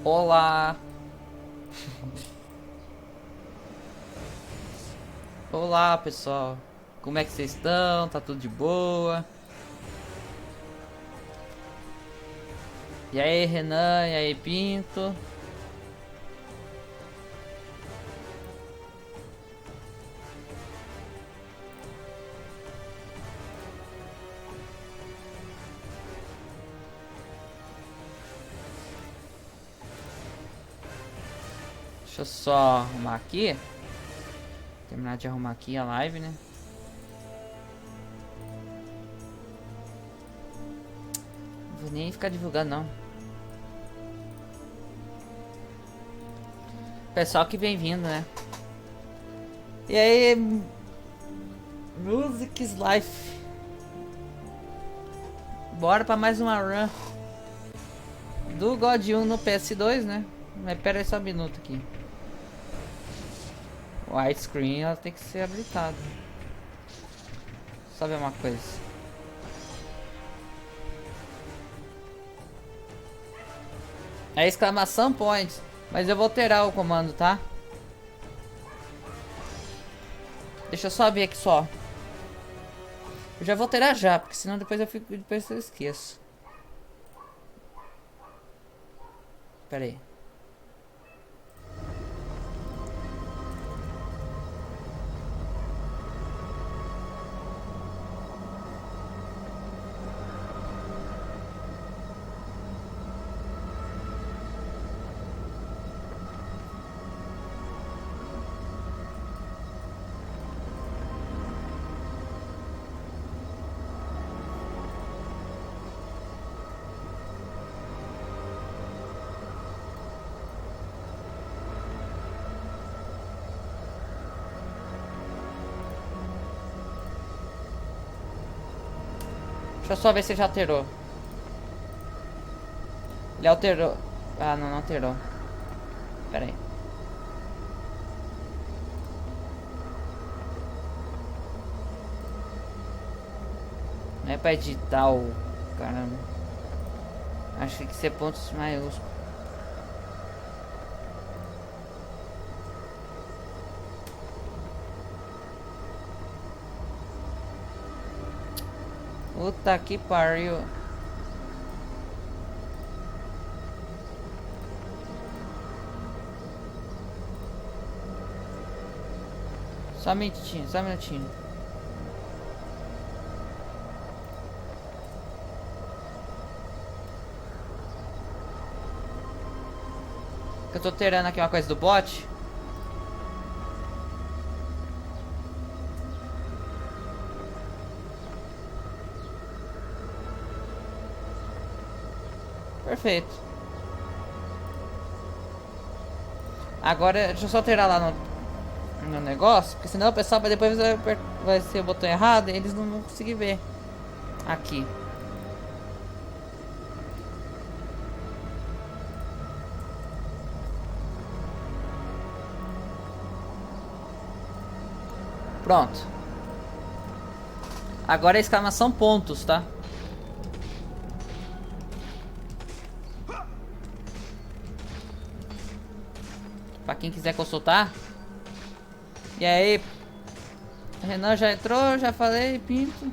Olá! Olá, pessoal! Como é que vocês estão? Tá tudo de boa? E aí, Renan? E aí, Pinto? Deixa eu só arrumar aqui. Terminar de arrumar aqui a live, né? Não vou nem ficar divulgando, não. Pessoal que vem vindo, né? E aí, Music's Life. Bora pra mais uma run do God 1 no PS2, né? Mas pera aí só um minuto aqui. O widescreen ela tem que ser habilitado. Só ver uma coisa. É exclamação point. Mas eu vou alterar o comando, tá? Deixa eu só ver aqui só. Eu já vou alterar já, porque senão depois eu esqueço. Pera aí. Deixa eu só ver se já alterou. Ele alterou. Ah, não alterou. Pera aí. Não é pra editar o... Caramba. Acho que tem que ser pontos maiúsculos. Puta que pariu. Só um minutinho, só um minutinho. Eu tô alterando aqui uma coisa do bot. Perfeito. Agora, deixa eu só alterar lá no negócio, porque senão o pessoal vai ser o botão errado e eles não vão conseguir ver. Aqui. Pronto. Agora é exclamação pontos, tá? Pra quem quiser consultar. E aí, Renan já entrou, já falei, Pinto.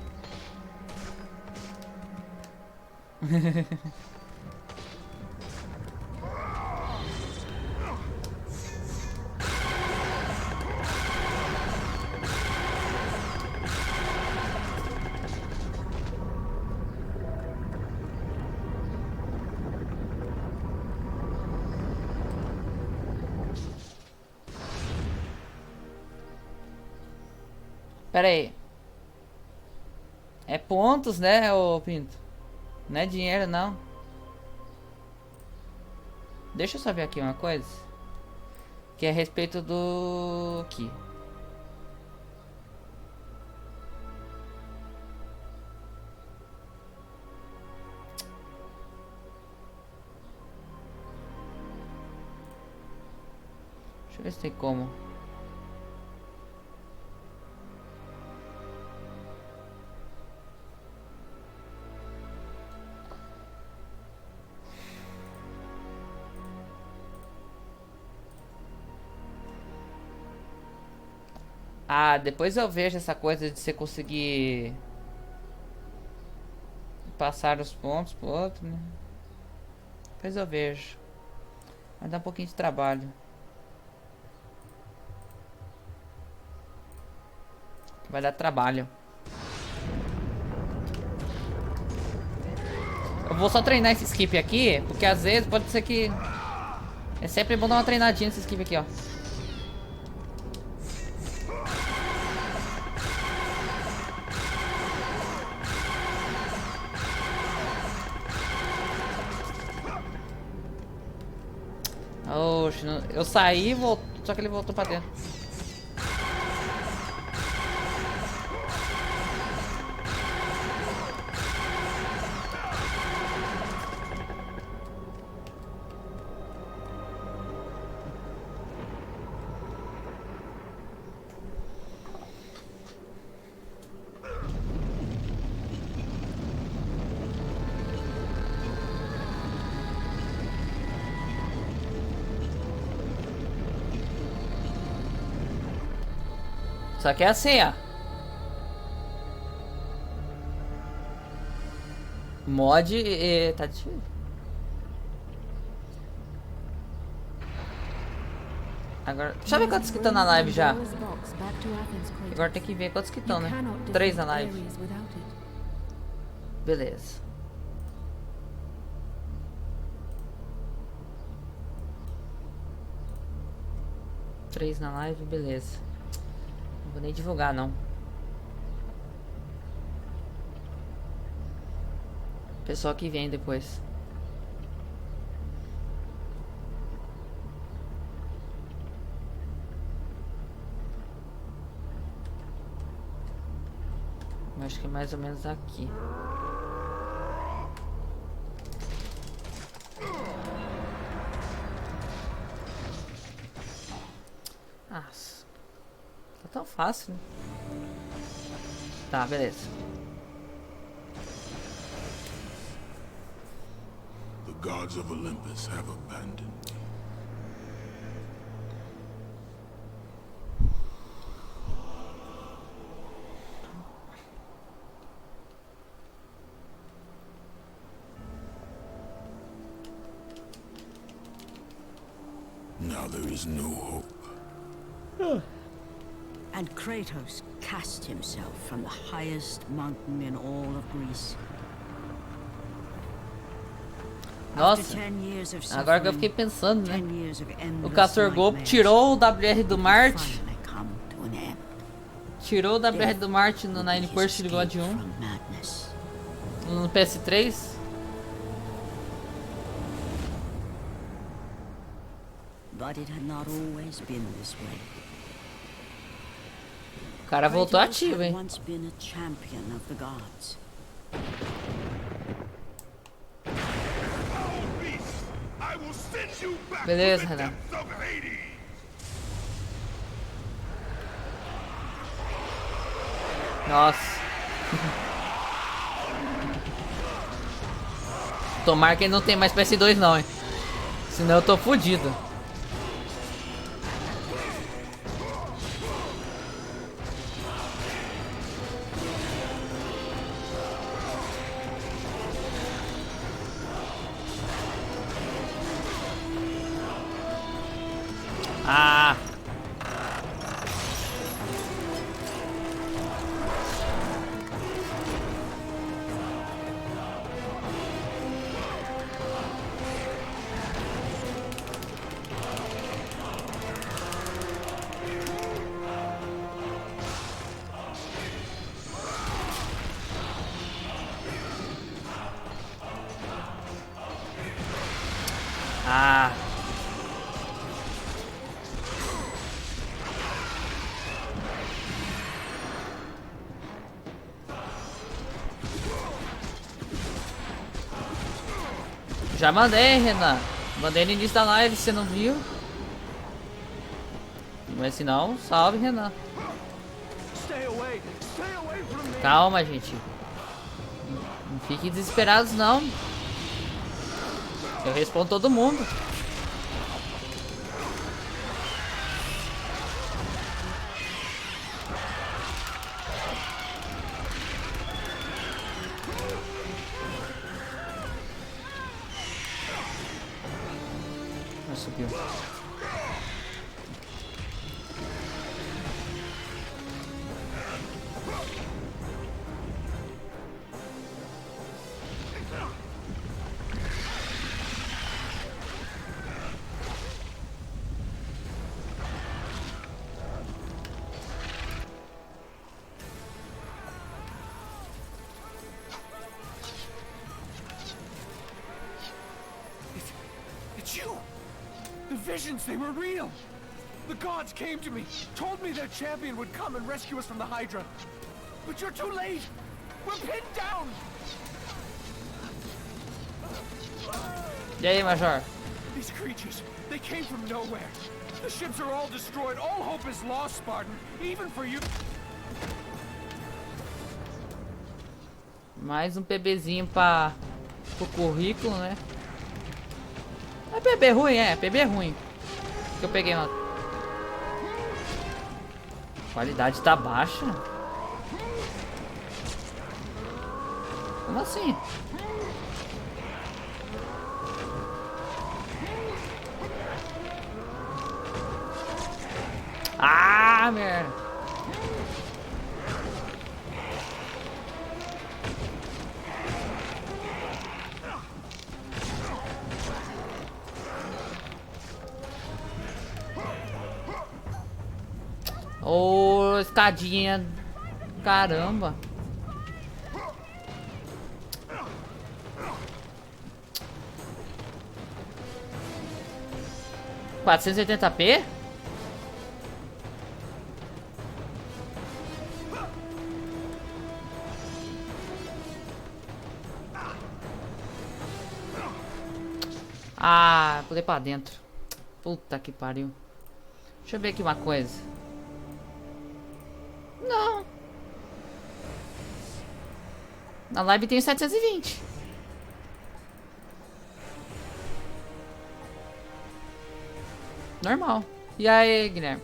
Pera aí. É pontos, né, ô Pinto? Não é dinheiro, não. Deixa eu só ver aqui uma coisa. Que é a respeito do... Aqui. Deixa eu ver se tem como. Ah, depois eu vejo essa coisa de você conseguir passar os pontos pro outro, né? Depois eu vejo. Vai dar um pouquinho de trabalho. Vai dar trabalho. Eu vou só treinar esse skip aqui, porque às vezes pode ser que... É sempre bom dar uma treinadinha nesse skip aqui, ó. Oxe, eu saí e voltou, só que ele voltou pra dentro. Só que é assim, ó. Mod tá difícil. Agora, deixa eu ver quantos que estão na live já. Agora tem que ver quantos que estão, né? 3 na live. Beleza. Três na live, beleza. Não vou nem divulgar, não. Pessoal que vem depois. Acho que é mais ou menos aqui. Nossa. Tá tão fácil, né? Tá, beleza. The gods of Olympus have abandoned me. Now there is no hope. And Kratos cast himself from the highest mountain in all of Greece. Nossa, agora que eu fiquei pensando, né? O Castor Golpe tirou o WR do Marte. Tirou o WR do Marte no Nine Pursuit God 1. No PS3. But it had not always been this way. O cara voltou ativo, hein? Once been a champion of the gods. Beleza, Renan. Nossa. Tomara que ele não tem mais PS2 não, hein? Senão eu tô fudido. Ah. Ah. Já mandei, Renan. Mandei no início da live, você não viu? Mas se não, salve, Renan. Calma, gente. Não fiquem desesperados, não. Eu respondo todo mundo. Já subiu. It's you! The visions, they were real! The gods came to me, told me their champion would come and rescue us from the Hydra. But you're too late! We're pinned down! E aí, Major? These creatures, they came from nowhere. The ships are all destroyed. All hope is lost, Spartan. Even for you. Mais um PBzinho pro currículo, né? É PB ruim, PB ruim. Que eu peguei uma... Qualidade tá baixa? Como assim? Ah, merda. Ô, escadinha. Caramba. (480p) Ah, pulei pra dentro. Puta que pariu. Deixa eu ver aqui uma coisa. Não. Na live tem 720. Normal. E aí, Guilherme?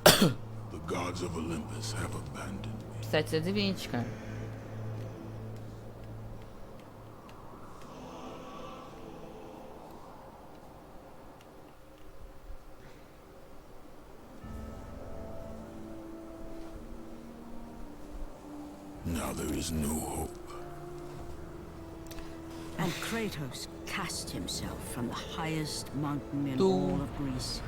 The gods of Olympus have abandoned me. 720, cara. Now there is no hope. And Kratos cast himself from the highest mountain in Do- all of Greece.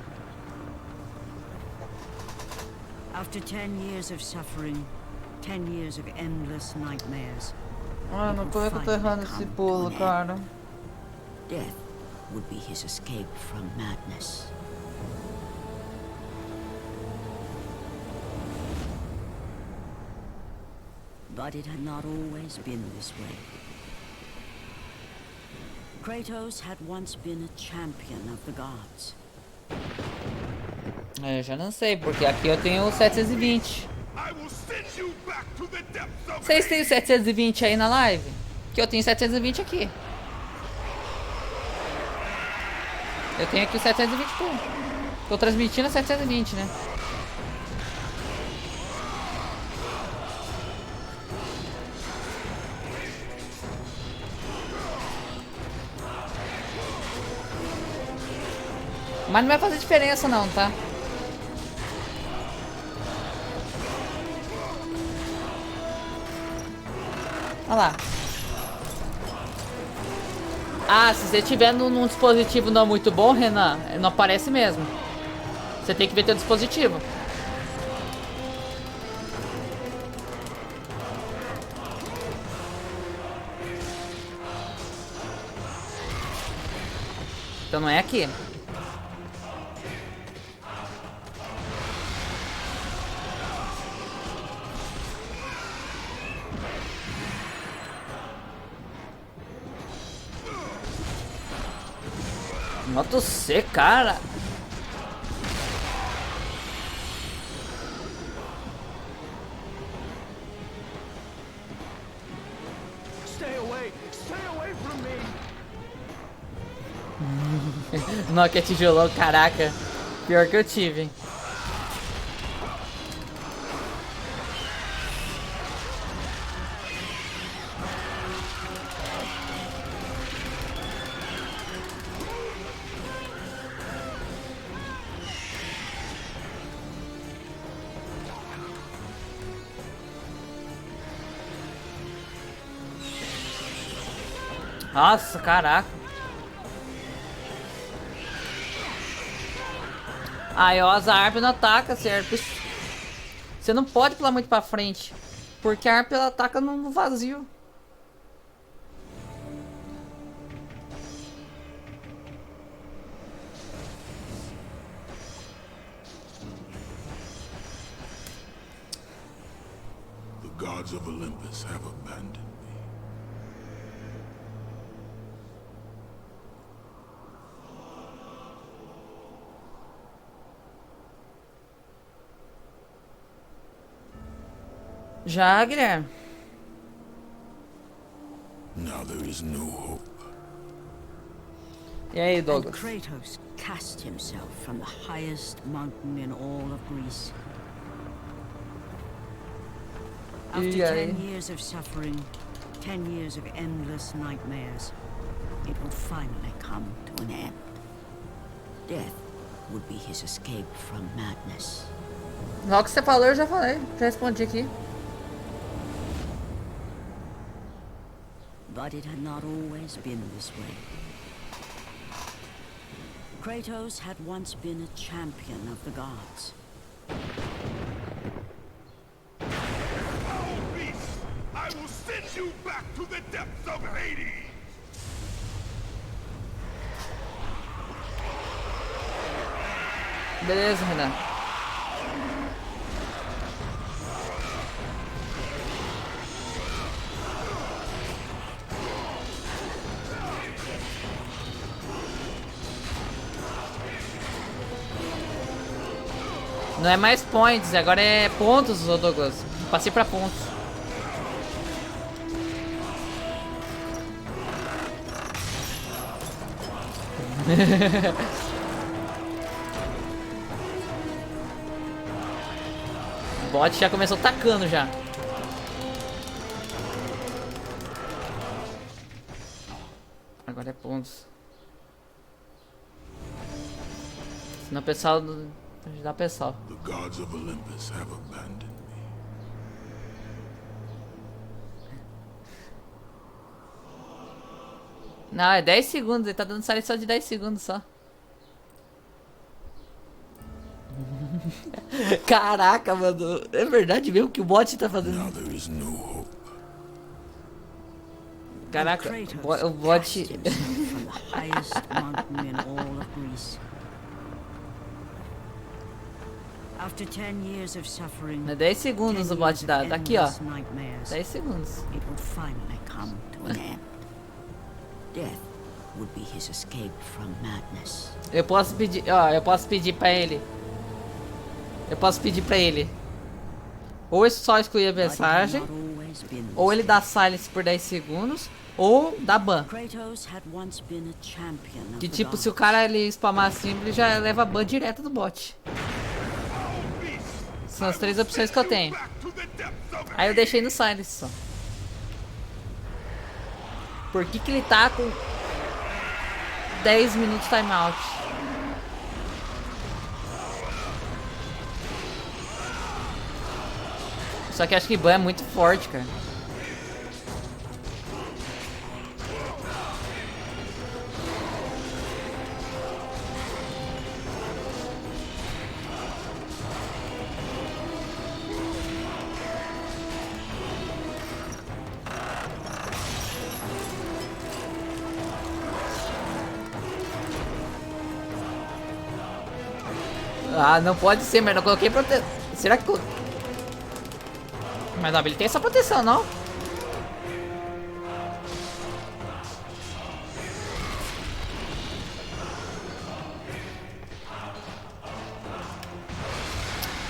After 10 years of suffering, 10 years of endless nightmares, Ah, não tô que eu tô errando esse pulo, cara. death would be his escape from madness. But it had not always been this way. Kratos had once been a champion of the gods. Eu já não sei, porque aqui eu tenho 720. I will send you back to the depths of Vocês têm 720 aí na live? Que eu tenho 720 aqui. Eu tenho aqui o 720 pô. Tô transmitindo a 720, né? Mas não vai fazer diferença não, tá? Olha lá. Ah, se você tiver num dispositivo não muito bom, Renan, não aparece mesmo. Você tem que ver teu dispositivo. Então não é aqui. Moto C, cara. Stay away from me. Nokia tijolão, caraca. Pior que eu tive, hein? Nossa, caraca. Aí, ó, a harpa não ataca, certo? Você não pode pular muito pra frente, porque a harpa ela ataca no vazio. The gods of Olympus have abandoned me. Já, Guilherme. Now there is no hope. E aí, And Douglas? Kratos cast himself from the highest mountain in all of Greece. After E aí? 10 years of suffering, 10 years of endless nightmares, it would finally come to an end. Death would be his escape from madness. Logo que você falou, eu já falei. Já respondi aqui. But it had not always been this way. Kratos had once been a champion of the gods. Foul beast! I will send you back to the depths of Hades! Beleza, Renan. Não é mais points, agora é pontos, ô Douglas. Passei pra pontos. O bot já começou tacando já. Agora é pontos. Senão o pessoal ajudar o pessoal. The gods of Olympus have abandoned me. Não, é 10 segundos, ele tá dando saída só de 10 segundos só. Caraca, mano, é verdade mesmo que o bot tá Now fazendo. there is no hope. Caraca, Kratos o bot. cast himself from the highest mountain in all of Greece. After 10 years of suffering, É 10 segundos o bot dá. Tá aqui, ó. 10 segundos. It would finally come to an end. Death would be his escape from madness. Eu posso pedir, ó, eu posso pedir pra ele. Eu posso pedir pra ele. Ou só excluir a But it had mensagem, not always been this ou ele way. dá silence por 10 segundos, ou dá ban. Kratos had once been a champion of Que the tipo, se o gods. cara ele spamar assim, ele já leva ban direto do bot. Foul beast! São as 3 opções que eu tenho. Back to the depths of Aí eu deixei no silence só. Por que que ele tá com 10 minutos timeout? Só que acho que ban é muito forte, cara. Ah, não pode ser, mas não coloquei proteção. Será que... Mas não, ele tem essa proteção, não?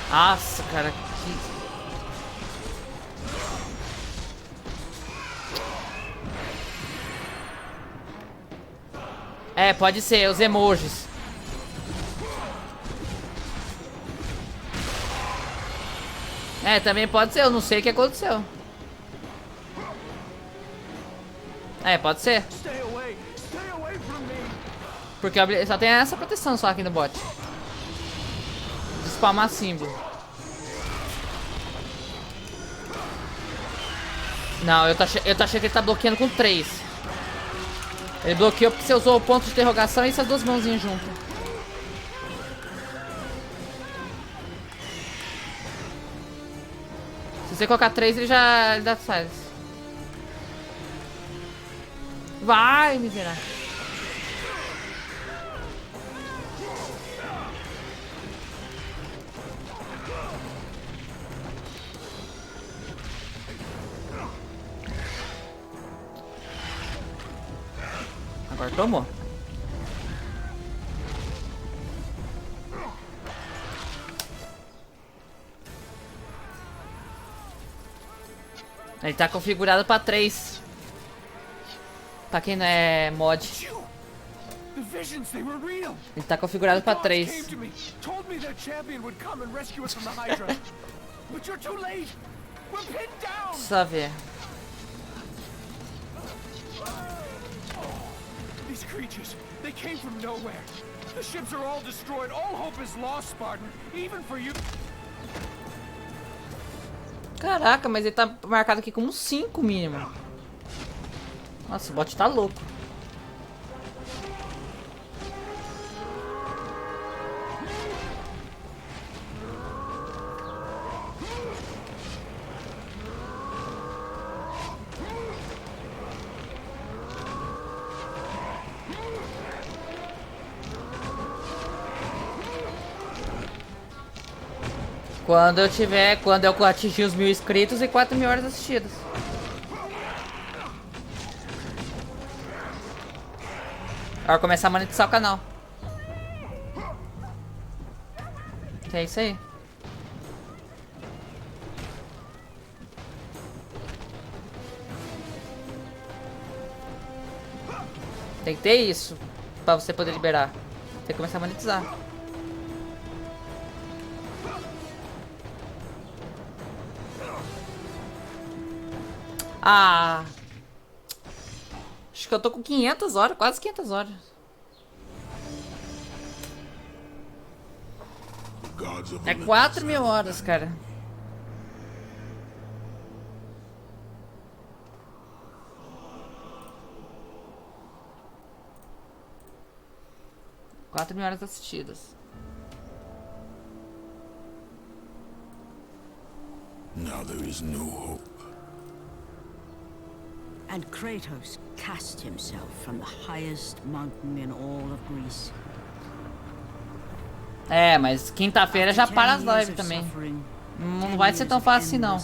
Nossa, cara, que... É, pode ser, os emojis. É, também pode ser, eu não sei o que aconteceu. É, pode ser. Stay away from me. Porque só tem essa proteção só aqui no bot. De spamar símbolo. Não, eu tô achando que ele tá bloqueando com 3. Ele bloqueou porque você usou o ponto de interrogação e essas duas mãozinhas juntas. Se você colocar 3, ele já dá faz. Vai, miserável. Agora tomou. Ele tá configurado pra 3. Pra quem não é mod. The visions, they were real. Ele tá configurado pra Came 3. to me, told me their champion would come and rescue us from the Hydra. But you're too late. We're pinned down. Só ver. These creatures, they came from nowhere. The ships are all destroyed. All hope is lost, Spartan. Even for you. Caraca, mas ele tá marcado aqui como 5 mínimo. Nossa, o bot tá louco. Quando eu atingir os 1000 inscritos e 4.000 horas assistidas. Agora começar a monetizar o canal. Que é isso aí. Tem que ter isso pra você poder liberar. Tem que começar a monetizar. Ah, acho que eu tô com 500 horas, quase 500 horas. É 4.000 horas, cara. Quatro mil horas assistidas. Now there is no hope. And Kratos cast himself from the highest mountain in all of Greece. É, mas quinta-feira já para as lives também. Não vai ser tão fácil assim, não.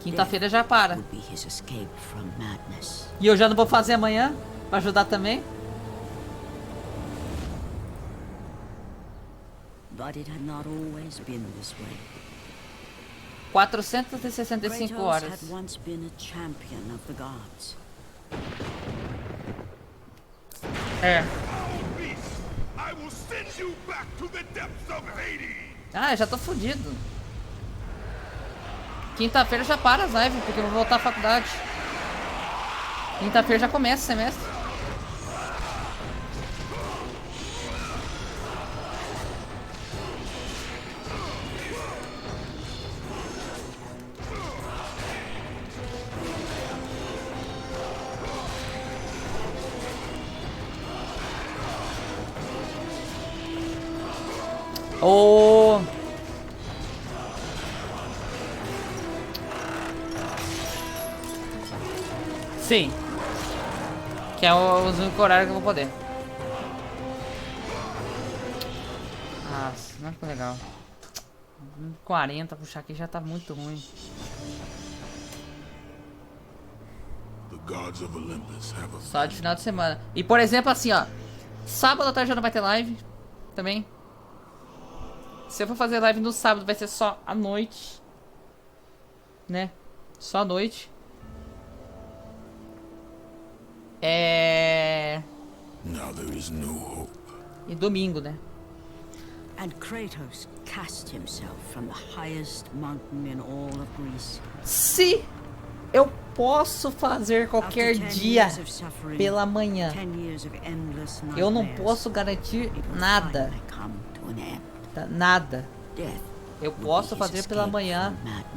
Quinta-feira já para. E eu já não vou fazer amanhã pra ajudar também. But it had not always been this way. 465 horas. Kratos had once been a champion of the gods. É. I will send you back to the depths of Hades. Ah, eu já tô fudido. Quinta-feira já para as lives, porque eu vou voltar à faculdade. Quinta-feira já começa o semestre. Oh. Sim. Que é o único horário que eu vou poder. Nossa, não ficou legal. 40 puxar aqui já tá muito ruim. Só de final de semana. E por exemplo assim, ó. Sábado à tarde já não vai ter live. Também. Se eu for fazer live no sábado, vai ser só à noite. Né? Só à noite. E domingo, né? And Kratos cast himself from the highest mountain in all of Greece. Se eu posso fazer qualquer dia pela manhã, eu não posso garantir nada. Nada. Eu posso fazer pela manhã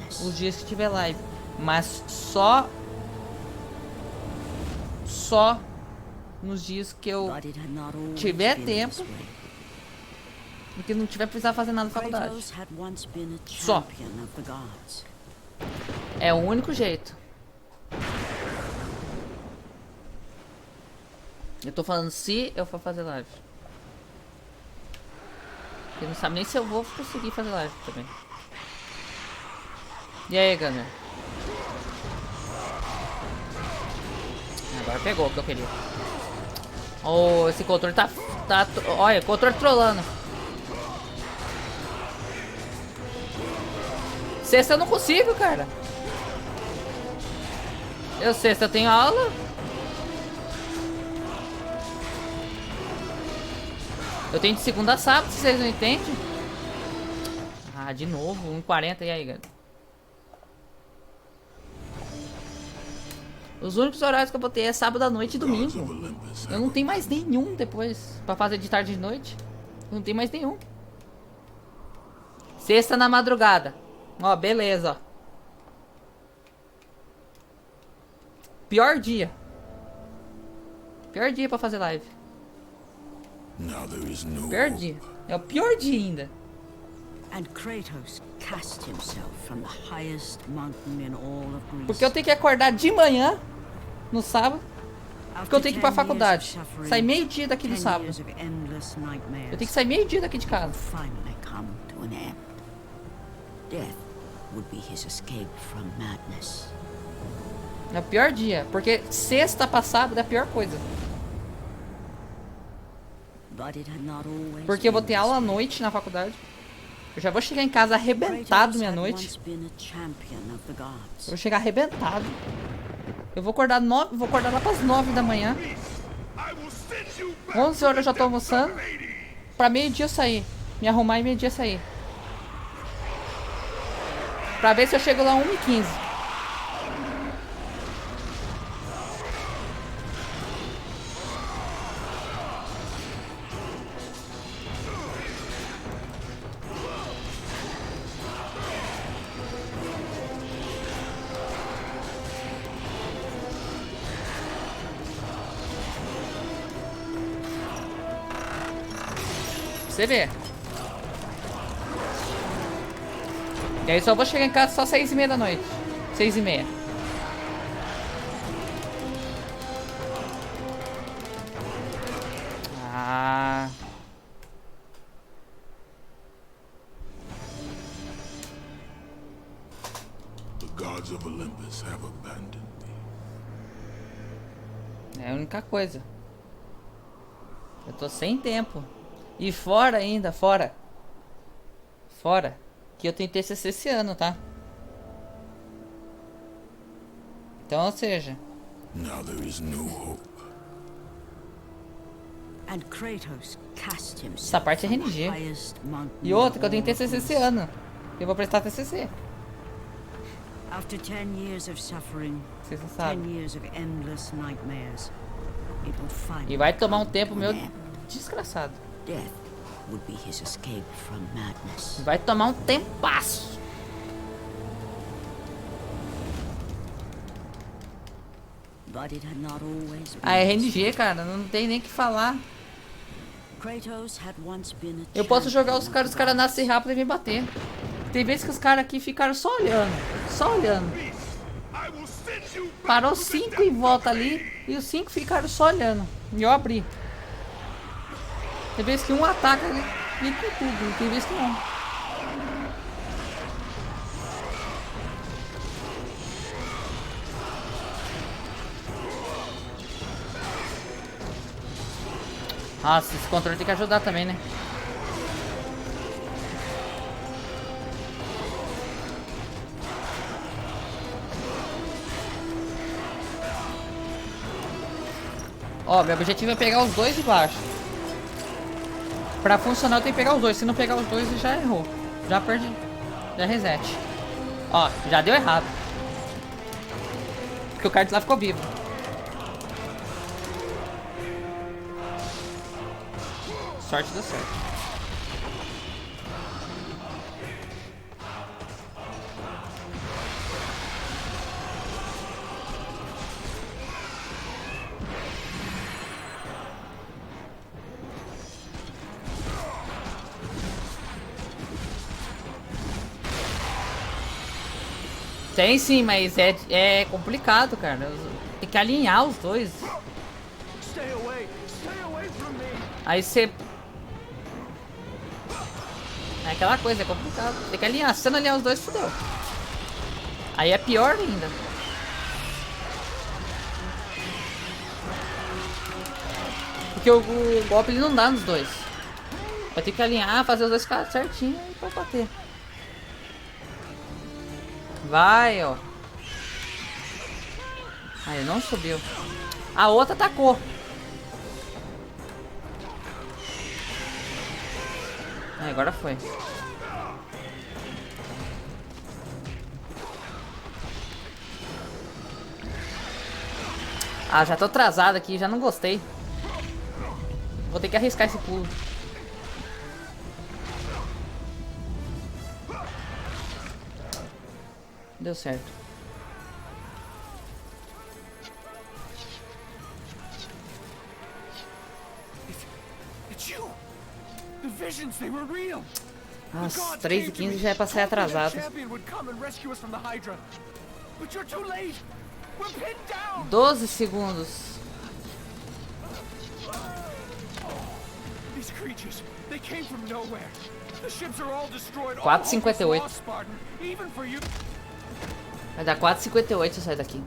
os dias que tiver live. Mas só nos dias que eu But it had not always tiver been tempo this way. e que não tiver precisar fazer nada na faculdade. Kratos had once been a Só. champion of the gods. É o único jeito. Eu tô falando se eu for fazer live. Porque não sabe nem se eu vou conseguir fazer live também. E aí, galera? Agora pegou o que eu queria. Oh, esse controle tá olha, controle trolando. Sexta eu não consigo, cara. Sexta eu tenho aula. Eu tenho de segunda a sábado, se vocês não entendem. Ah, de novo, 1h40, e aí, galera? Os únicos horários que eu vou ter é sábado à noite e domingo. Eu não tenho mais nenhum depois pra fazer de tarde e de noite. Eu não tenho mais nenhum. Sexta na madrugada. Ó, beleza, ó. Pior dia. Pior dia pra fazer live. Now there is no Pior hope. dia. É o pior dia ainda. And Kratos cast himself from the highest mountain in all of Greece. Porque eu tenho que acordar de manhã no sábado. Porque eu tenho que ir pra faculdade. Sair meio-dia daqui do sábado. Eu tenho que sair meio-dia daqui de casa. Finally come to an end. Death would be his escape from madness. É o pior dia. Porque sexta pra sábado é a pior coisa. But it had not always Porque eu vou been ter this aula à way. noite na faculdade. Eu já vou chegar em casa arrebentado Kratos had meia-noite. once been a champion of the gods. Eu vou chegar arrebentado. Eu vou acordar lá pras 9 da manhã. I will send you back 11 horas eu já tô to the almoçando. depths of Hades. Pra meio-dia eu sair. Me arrumar e meio-dia sair. Pra ver se eu chego lá 1h15. Você vê. E aí só vou chegar em casa só 6h30 da noite. 6h30. Ah. The gods of Olympus have abandoned me. É a única coisa. Eu tô sem tempo. E fora ainda, fora. Que eu tenho TCC esse ano, tá? Então, ou seja... Now there is no hope. And Kratos cast himself Essa parte é from the RNG. highest mountain E outra, que eu in tenho all of TCC esse Greece. ano. Eu vou prestar TCC. After 10 years of suffering, Vocês não 10 sabem. years of endless nightmares, it would finally E vai tomar um come tempo to meu an end. desgraçado. Death would be his escape from madness. Vai tomar um tempasso. But it had not always been A this RNG, way. cara, não tem nem o que falar. Kratos had once been a Eu posso jogar os champion caras of the nascem rápido e vêm bater. Tem vezes que os caras aqui ficaram só olhando. Só olhando. I will send you back Parou to the 5 depths em volta of ali Hades. e os 5 ficaram só olhando. E eu abri. Tem vezes que um ataca e com tudo, tem vezes que não. Nossa, esse controle tem que ajudar também, né? Ó, meu objetivo é pegar os dois de baixo. Pra funcionar eu tenho que pegar os dois. Se não pegar os dois, já errou. Já perdi. Já reset. Ó, já deu errado. Porque o cara de lá ficou vivo. Sorte deu certo. Tem sim, mas é complicado, cara. Tem que alinhar os dois. Stay away from me. Aí você... É aquela coisa, é complicado. Tem que alinhar. Se você não alinhar os dois, fodeu. Aí é pior ainda. Porque o golpe ele não dá nos dois. Vai ter que alinhar, fazer os dois ficar certinho e pra bater. Vai, ó. Aí não subiu. A outra atacou. Agora foi. Ah, já tô atrasado aqui, já não gostei. Vou ter que arriscar esse pulo. Deu certo. It's you. The visions, they were real. Nossa, 3h15 já é pra sair atrasado. 12 segundos. These creatures, they came from nowhere. The ships are all destroyed. 4:58. Spartan, even for you. Vai dar 4:58 se eu sair daqui.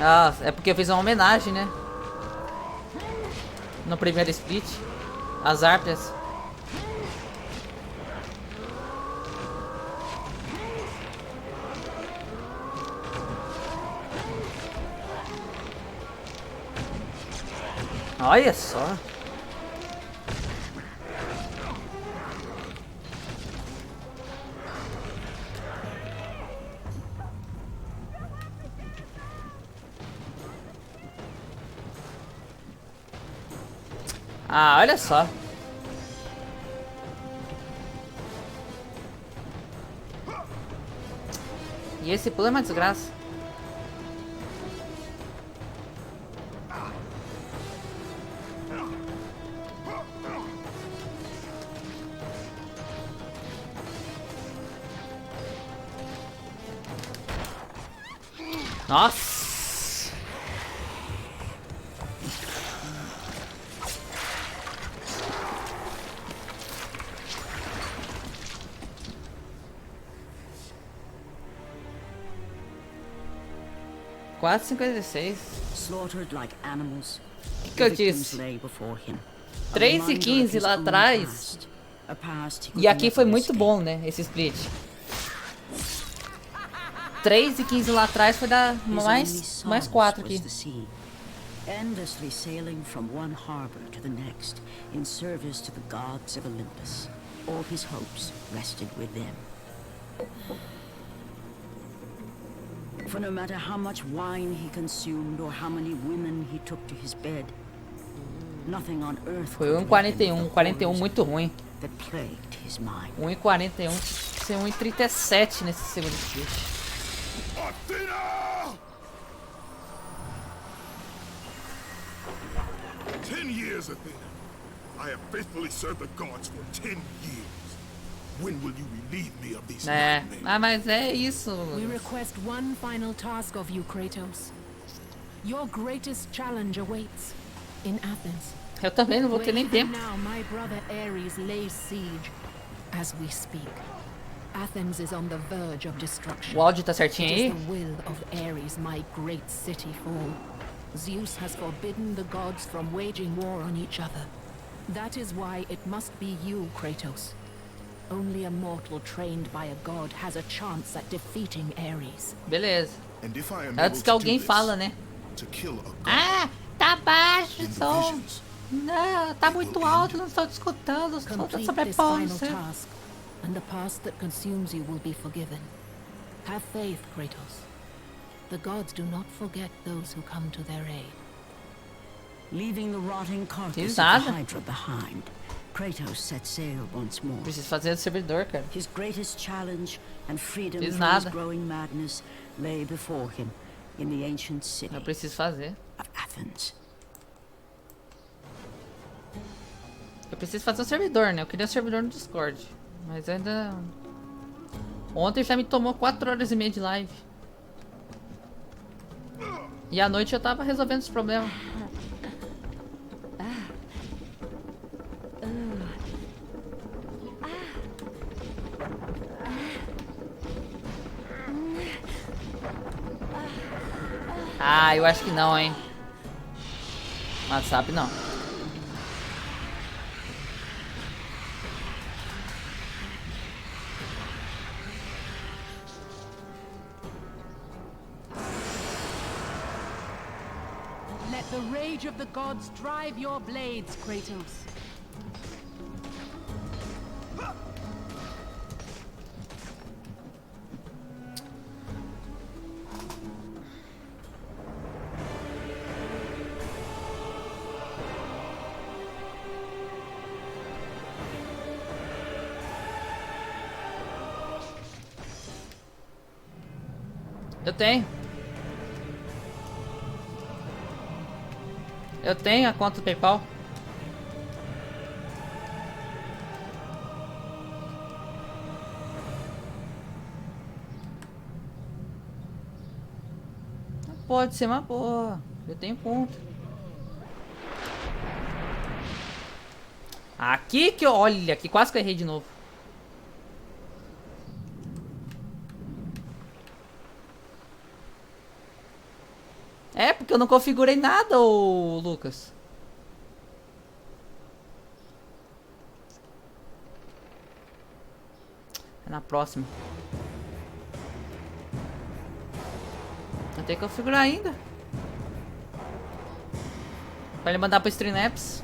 Ah, é porque eu fiz uma homenagem, né? No primeiro split. As harpias. Olha só. Ah, olha só. E esse pulo é uma desgraça. Nossa! Quase 56. Slaughtered like animals. O que eu disse? 3:15 lá atrás. E aqui foi muito bom, né? Esse split. 3:15 lá atrás foi dar mais 4 aqui. Endlessly sailing from one harbor to the next in service to the gods of Olympus. All his hopes rested with them. For no matter how much wine he consumed or how many women he took to his bed, nothing on earth foi 1:41, 41 muito ruim. That plagued his mind. 1:41, ser 1:37 nesse segundo split. Athena! 10 years, Athena. I have faithfully served the gods for 10 years. When will you relieve me of these nightmares? Ah, mas é isso. We request one final task of you, Kratos. Your greatest challenge awaits in Athens. Eu também não vou ter nem tempo. Now my brother Ares lays siege as we speak. Athens is on the verge of destruction. O áudio tá certinho It aí? is the will of Ares my great city fall. Zeus has forbidden the gods from waging war on each other. That is why it must be you, Kratos. Only a mortal trained by a god has a chance at defeating Ares. Beleza. And if I am Antes able que to alguém do this, fala, né? to kill a god Ah, tá baixo in o the som. visions, Não, tá muito alto, não estou te escutando. Estou Complete this sobrepondo. final task, and the past that consumes you will be forgiven. Have faith, Kratos. The gods do not forget those who come to their aid. Leaving the rotting carcass Nada. of the Hydra behind, Kratos set sail once more. Preciso fazer do servidor, cara. His greatest challenge and freedom Fiz from nada. his growing madness lay before him in the ancient city Eu preciso fazer. of Athens. Eu preciso fazer um servidor, né? Eu queria um servidor no Discord. Mas ainda... Ontem já me tomou 4 horas e meia de live. E à noite eu tava resolvendo esse problema. Ah, eu acho que não, hein. WhatsApp não. Let the rage of the gods drive your blades, Kratos. Eu tenho. Eu tenho a conta do PayPal. Pode ser uma boa. Eu tenho conta. Aqui que eu... Olha, aqui quase que eu errei de novo. É, porque eu não configurei nada, ô Lucas. É na próxima. Vou ter que configurar ainda. Pra ele mandar pro Streamlabs.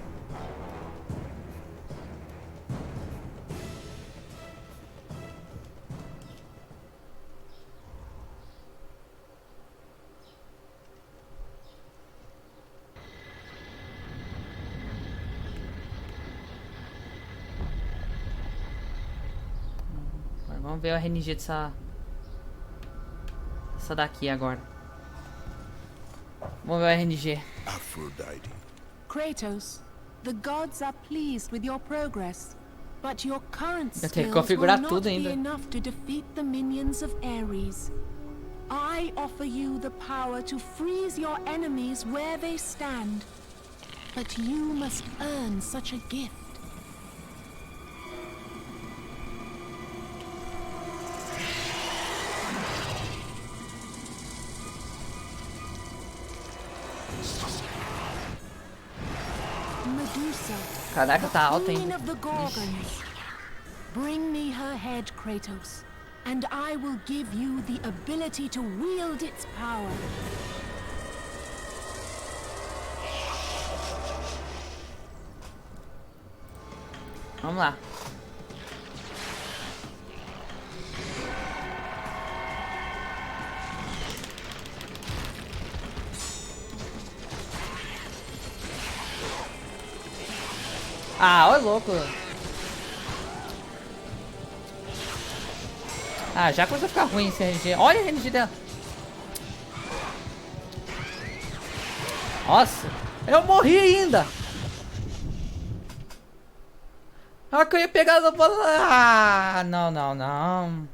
Vamos ver o RNG dessa daqui agora. Vamos ver o RNG. Aphrodite. Kratos, the gods are pleased with your progress, but your current Eu tenho que skills configurar will tudo not be ainda. enough to defeat the minions of Ares. I offer you the power to freeze your enemies where they stand, but you must earn such a gift. Medusa, Caraca, tá alto Queen ainda. of the Gorgons. Bring me her head, Kratos, and I will give you the ability to wield its power. Vamos lá. Ah, olha louco. Ah, já começou a ficar ruim esse RNG. Olha o RNG dela. Nossa, eu morri ainda. Ah, que eu ia pegar a bola. Ah, não, não, não.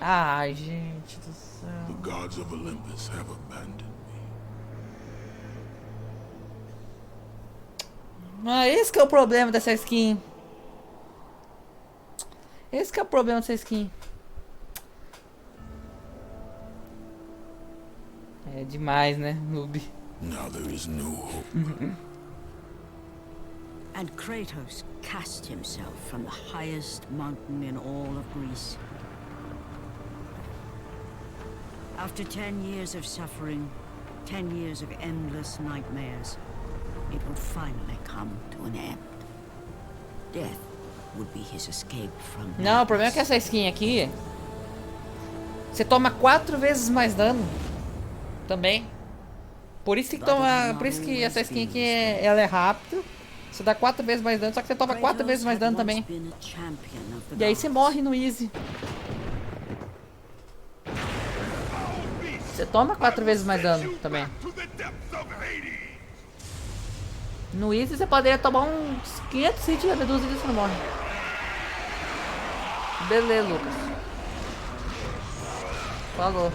Ai, gente do céu. The gods of Olympus have abandoned me. Ah, esse que é o problema dessa skin. Esse que é o problema dessa skin. É demais, né, noob? Now there is no hope. And Kratos cast himself from the highest mountain in all of Greece. After 10 years of suffering, 10 years of endless nightmares, it would finally come to an end. Death would be his escape from Não, o problema é que essa skin aqui, você toma 4 vezes mais dano. Também. Por isso que toma, por isso que essa skin aqui ela é rápida. Você dá 4 vezes mais dano, só que você toma 4 vezes mais dano também. E aí você morre no easy. Você toma 4 vezes mais dano também. To the depths of Hades. No Easy você poderia tomar uns 500 hits da medusa e você não morre. Beleza, Lucas. Falou.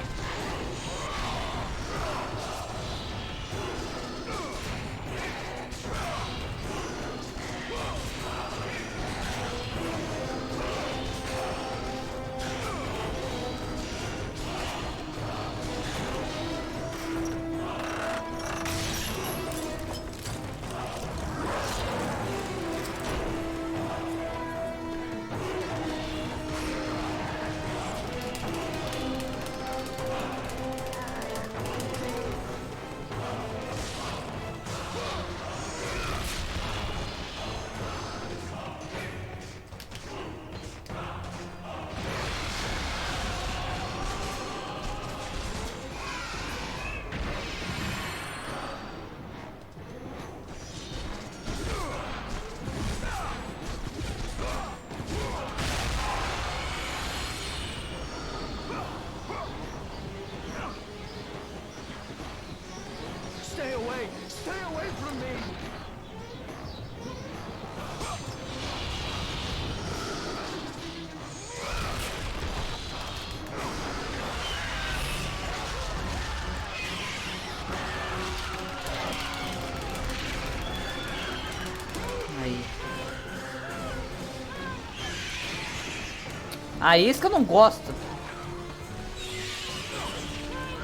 Stay away from me. Aí. Aí, isso que eu não gosto.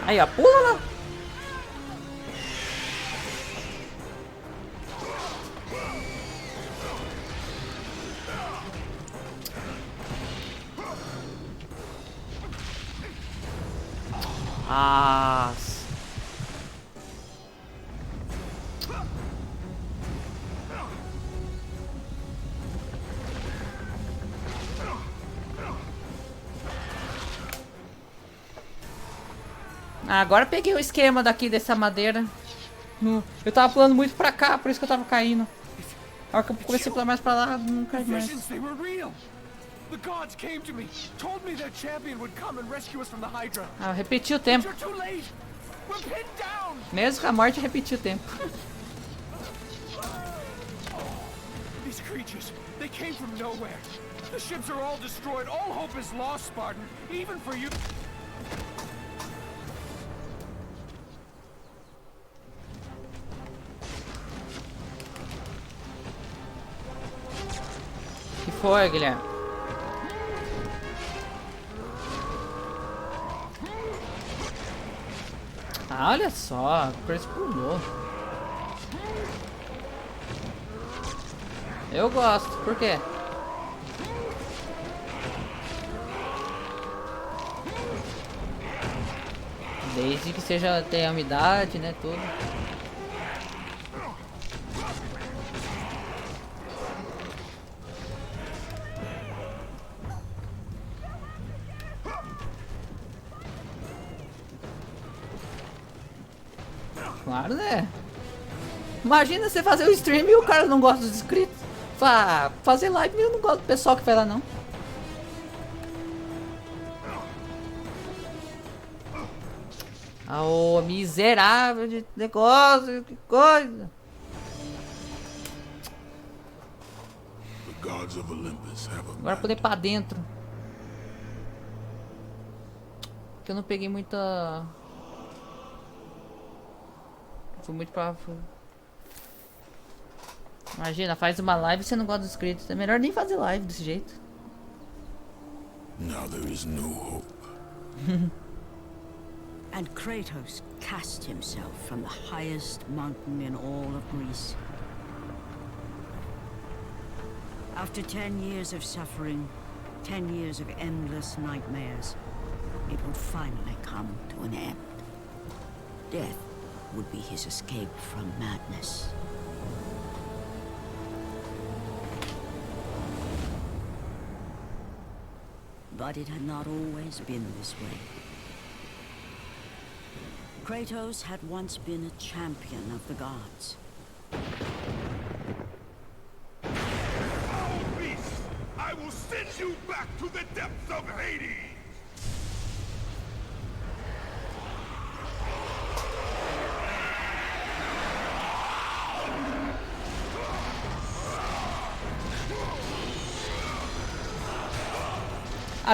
Aí, ó, pula lá. Ah. Agora peguei o esquema daqui dessa madeira. Eu tava pulando muito pra cá, por isso que eu tava caindo. A hora que eu comecei a pular mais pra lá, não caí mais. Visions, they were real. The gods came to me, told me their champion would come and rescue us from the Hydra. Ah, eu repeti o tempo. You're too late. We're pinned down. Mesmo com a morte, eu repeti o tempo. These creatures, they came from nowhere. The ships are all destroyed. All hope is lost, Spartan. Even for you. O que foi, Guilherme? Ah, olha só, o Chris pulou. Eu gosto, por quê? Desde que seja, tenha umidade, né, tudo. Claro, né? Imagina você fazer o stream e o cara não gosta dos inscritos. Fala, fazer live eu não gosto do pessoal que vai lá, não. Ah, ô miserável de negócio, que coisa. The gods of Olympus have Agora poder ir pra dentro. Porque eu não peguei muita... Fui muito pra... Imagina, faz uma live e você não gosta dos inscritos. É melhor nem fazer live desse jeito. Now there is no hope. And Kratos cast himself from the highest mountain in all of Greece. After 10 years of suffering, 10 years of endless nightmares, it would finally come to an end. Death would be his escape from madness. But it had not always been this way. Kratos had once been a champion of the gods. Foul beast! I will send you back to the depths of Hades!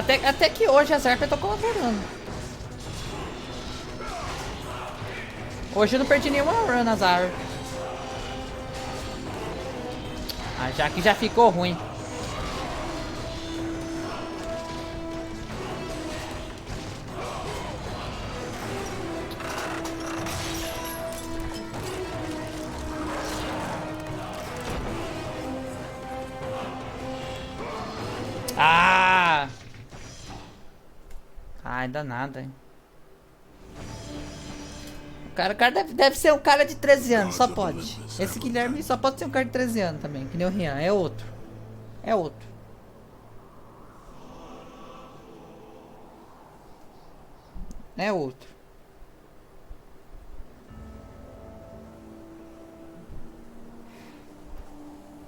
Até que hoje as harpas eu tô colaborando. Hoje eu não perdi nenhuma run nas harpas. Ah, já que já ficou ruim. Ah! Ai, danada, hein? O cara deve ser um cara de 13 anos, só pode. Esse Guilherme só pode ser um cara de 13 anos também, que nem o Rian, é outro. É outro. É outro.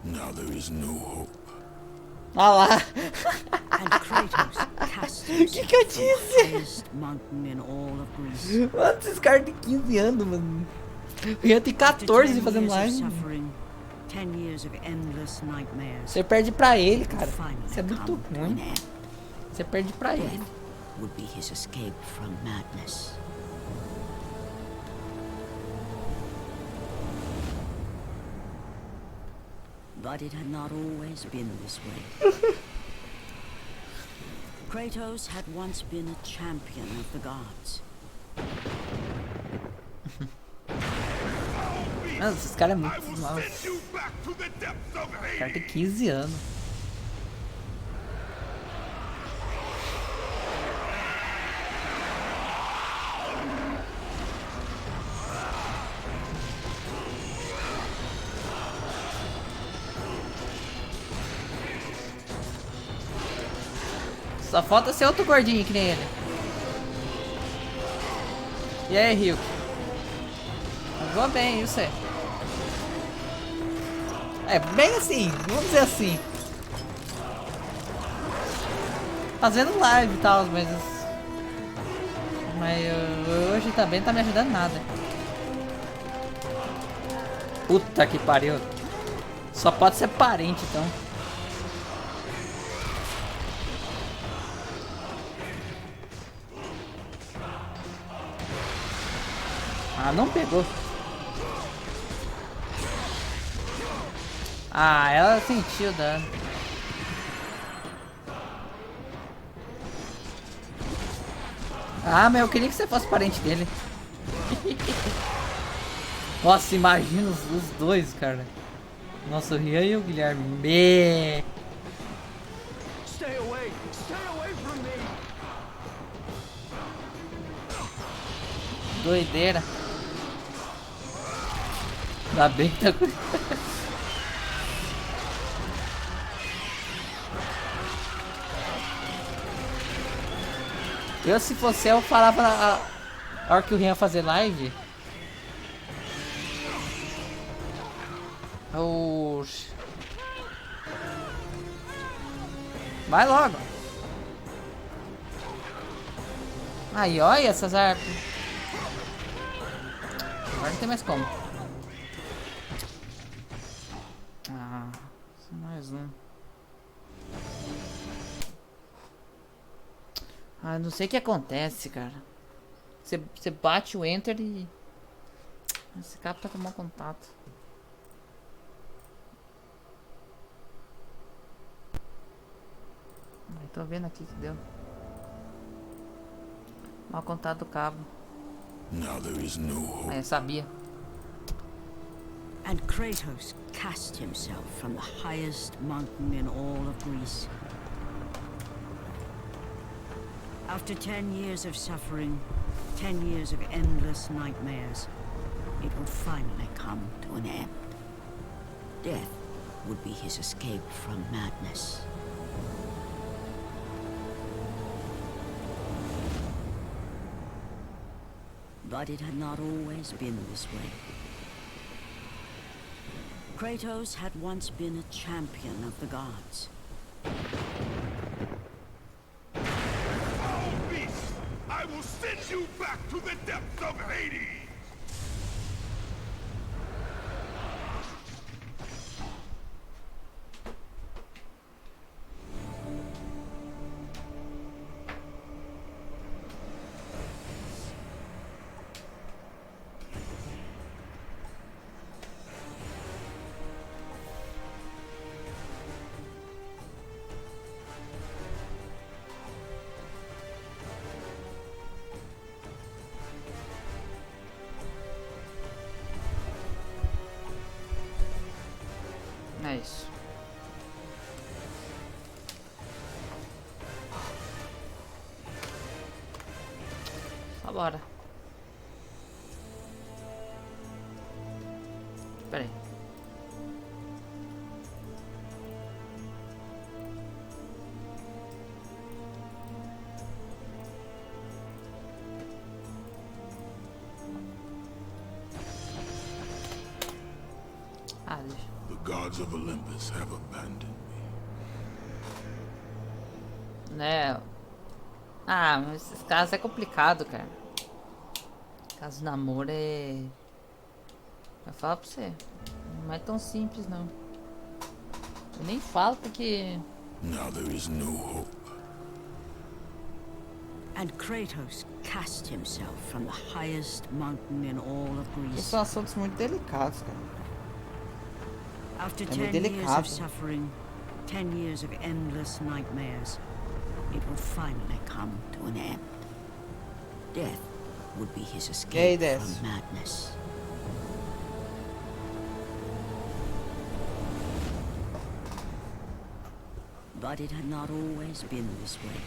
Now there is no hope. Olha lá. And Kratos cast Que eu himself from the disse? highest mountain in all of Greece. Mano, esses caras têm 15 anos, mano. O Rian tem After 14 10 fazendo years of live. suffering, 10 years of endless nightmares, Você perde pra ele, cara. finally Isso é muito come to an ruim. end. Você perde pra ele. Death would be his escape from madness. But it had not always been this way. Kratos had once been a champion of the gods. Mano, esses caras é I muito will mal. send you back to the depths of O cara Hades. tem 15 anos. Só falta ser outro gordinho que nem ele. E aí, Rio? Jogou bem, isso aí. É, bem assim, vamos dizer assim. Fazendo live e tal, mas... hoje também não tá me ajudando nada. Puta que pariu. Só pode ser parente, então. Ah, não pegou. Ah, ela sentiu o dano. Ah, mas eu queria que você fosse parente dele. Nossa, imagina os dois, cara. Nossa, o Rian e o Guilherme. Stay away from me. Doideira. Ainda bem que tá com... Eu, se fosse eu, falava a hora que o Rian fazer live. Oxi. Vai logo. Aí, olha essas harpas. Agora não tem mais como. Ah, mais um. Ah, não sei o que acontece, cara. Você bate o enter e... Esse cabo tá com mau contato. Tô vendo aqui que deu. Mau contato do cabo. Now there is no hope. Ah, eu sabia. And Kratos cast himself from the highest mountain in all of Greece. After 10 years of suffering, 10 years of endless nightmares, it would finally come to an end. Death would be his escape from madness. But it had not always been this way. Kratos had once been a champion of the gods. Foul beast! I will send you back to the depths of Hades! isso. Só bora. Pera aí. Ah, deixa. The gods of Olympus have abandoned me. Né? Ah, mas esses casos é complicado, cara. Caso de namoro é... Eu falo pra você, não é tão simples não. Eu nem falo porque... Now there is no hope. And Kratos cast himself from the highest mountain in all of Esses Greece. são assuntos muito delicados, cara. After É muito 10 years delicado. of suffering, 10 years of endless nightmares, it would finally come to an end. Death would be his escape Death? from madness. But it had not always been this way.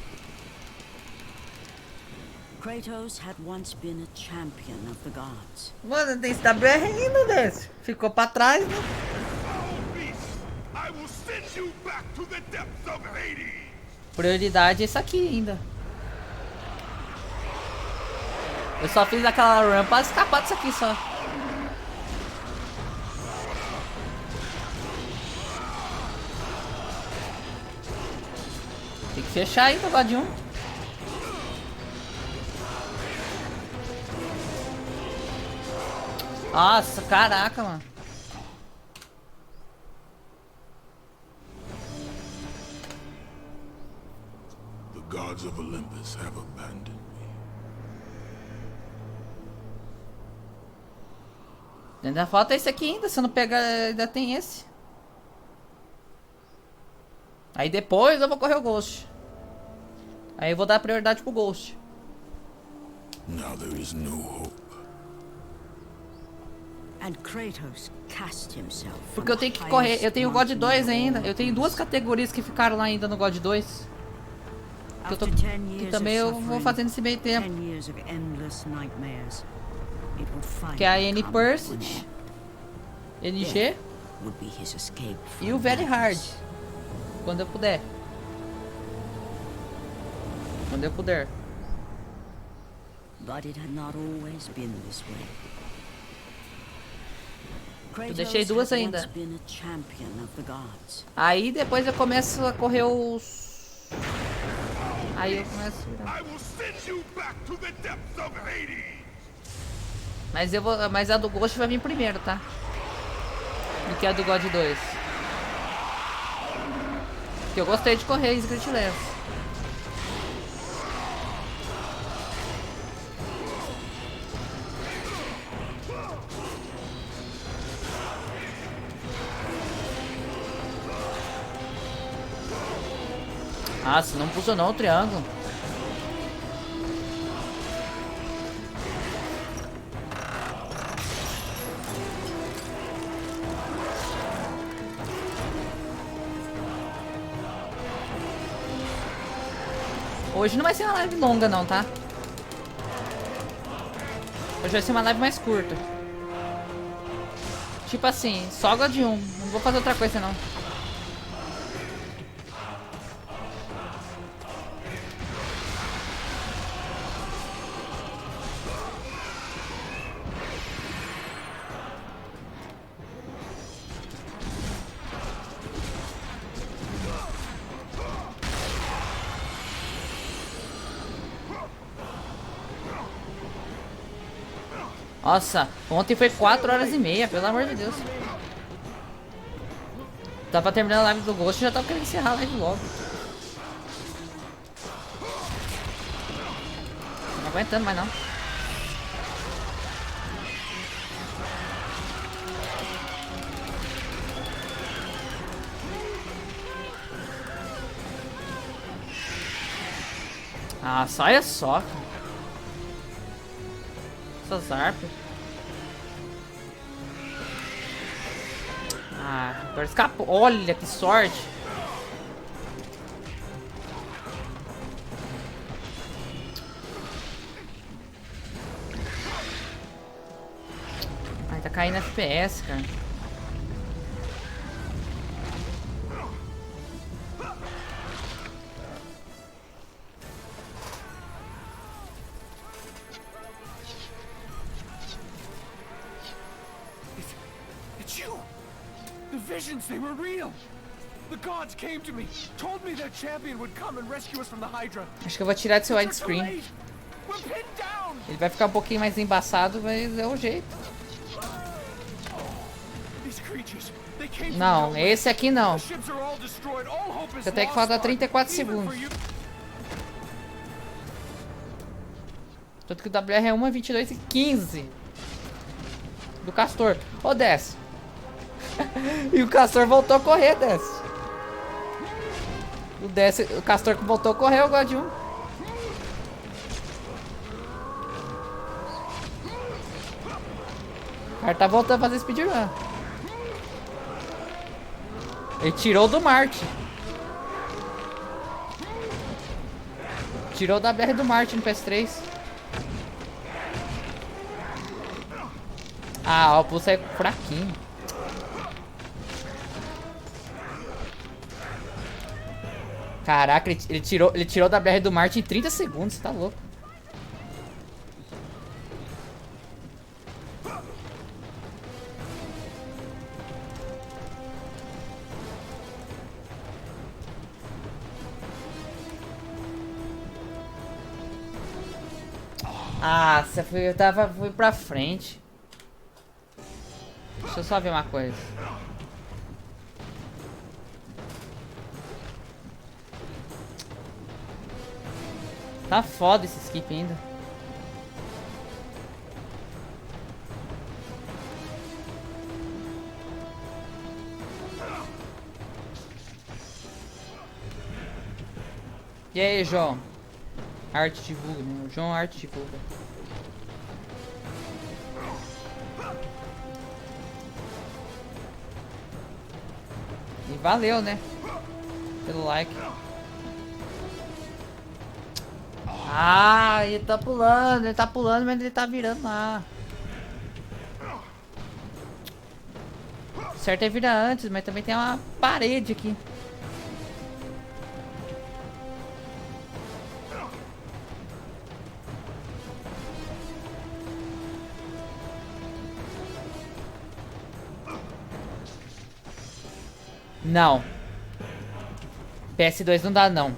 Kratos had once been a champion of the gods. Mano, tem que estar bem rindo desse. Ficou pra trás, né? Foul beast! I will send you back to the depths of Hades! Prioridade é isso aqui ainda. Eu só fiz aquela run pra escapar disso aqui só. Tem que fechar aí, negócio de um. Nossa, caraca, mano. The gods of Olympus have abandoned me. Ainda falta esse aqui ainda, se eu não pegar, ainda tem esse. Aí depois eu vou correr o Ghost. Aí eu vou dar prioridade pro Ghost. Now there is no hope. And Kratos cast himself from Porque eu tenho the que correr, highest eu tenho o God mountain 2 in ainda. all Eu of tenho duas Greece. categorias que ficaram lá ainda no God 2. Que, eu tô, After 10 que years também of eu vou suffering, fazendo esse meio tempo. 10 years of endless nightmares, it would finally Que é a N come to an Pursuit, end. NG Would be his escape e o from Very Hard. madness. Quando eu puder. Quando eu puder. But it had not always been this way. Kratos deixei duas had ainda. once been a champion of the gods. Aí depois eu começo a correr os... Aí eu começo a virar. I will send you back to the depths of Hades! Mas eu vou, mas a do Ghost vai vir primeiro, tá? Do que a do God 2. Porque eu gostei de correr Secret Lens. Ah, se não funcionou o triângulo. Hoje não vai ser uma live longa não, tá? Hoje vai ser uma live mais curta. Tipo assim, só God 1. Não vou fazer outra coisa não. Nossa, ontem foi 4h30, pelo amor de Deus. Tá pra terminar a live do Ghost e já tava querendo encerrar a live logo. Não aguentando mais não. Ah, olha só. Essas harpas. Ah, agora escapou. Olha que sorte. Ai, tá caindo FPS, cara. It's you! The visions, they were real! The gods came to me, told me their champion would come and rescue us from the Hydra. Acho que eu vou tirar do seu You're too widescreen. late! We're pinned down! Ele vai ficar um pouquinho mais embaçado, mas é o jeito. These creatures, they came from Não, nowhere. esse aqui não. The ships are all destroyed, all hope is Você tem que lost, faltar God. 34 Even segundos. for you- Tanto que o WR é 1:22 e 15 do Castor. Ô, desce. E o Castor voltou a correr, desce. O Castor que voltou a correr, eu gosto de um. O cara tá voltando a fazer speedrun. Ele tirou do Marte. Tirou da BR do Marte no PS3. Ah, ó, o pulso é fraquinho. Caraca, ele tirou da BR do Marte em 30 segundos, tá louco. Ah, você fui pra frente. Deixa eu só ver uma coisa. Tá foda esse skip ainda. E aí, João? Arte divulga, né? O João Arte divulga. E valeu, né? Pelo like. Ah, ele tá pulando, mas ele tá virando lá. O certo é virar antes, mas também tem uma parede aqui. Não. PS2 não dá, não.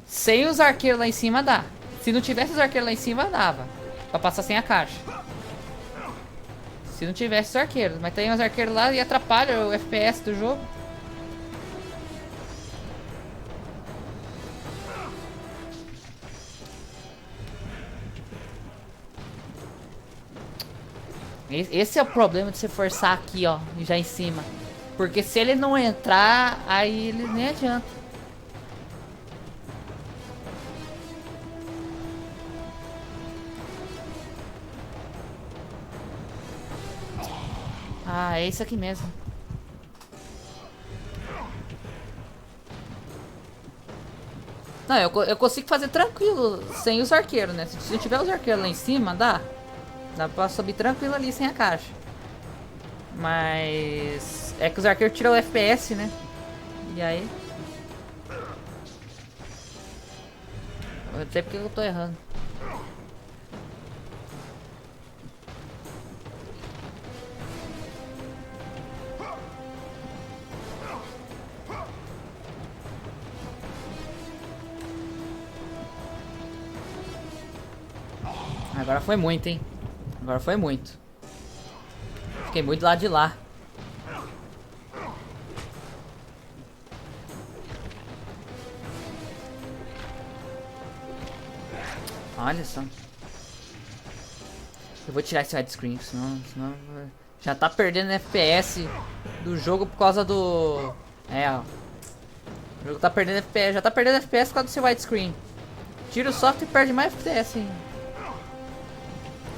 Sem os arqueiros lá em cima dá. Se não tivesse os arqueiros lá em cima, dava. Pra passar sem a caixa. Se não tivesse os arqueiros. Mas tem os arqueiros lá e atrapalha o FPS do jogo. Esse é o problema de você forçar aqui, ó, já em cima. Porque se ele não entrar, aí ele nem adianta. Ah, é isso aqui mesmo. Não, eu consigo fazer tranquilo, sem os arqueiros, né? Se eu tiver os arqueiros lá em cima, dá. Dá pra subir tranquilo ali, sem a caixa. Mas... é que os arqueiros tiram o FPS, né? E aí... eu não sei porque eu tô errando. Agora foi muito, hein? Agora foi muito. Fiquei muito do lado de lá. Olha só. Eu vou tirar esse widescreen, senão já tá perdendo FPS do jogo por causa do... é, ó. O jogo tá perdendo FPS, já tá perdendo FPS por causa do seu widescreen. Tira o software e perde mais FPS ainda.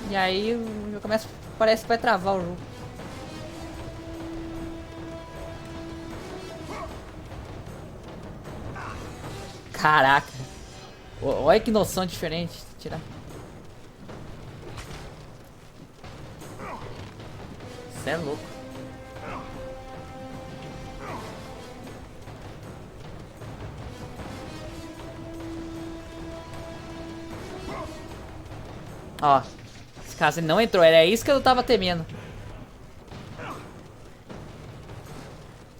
E aí o jogo começa, parece que vai travar o jogo. Caraca. Olha que noção diferente. Tirar. Você é louco. Ó. Esse caso ele não entrou. Era isso que eu tava temendo.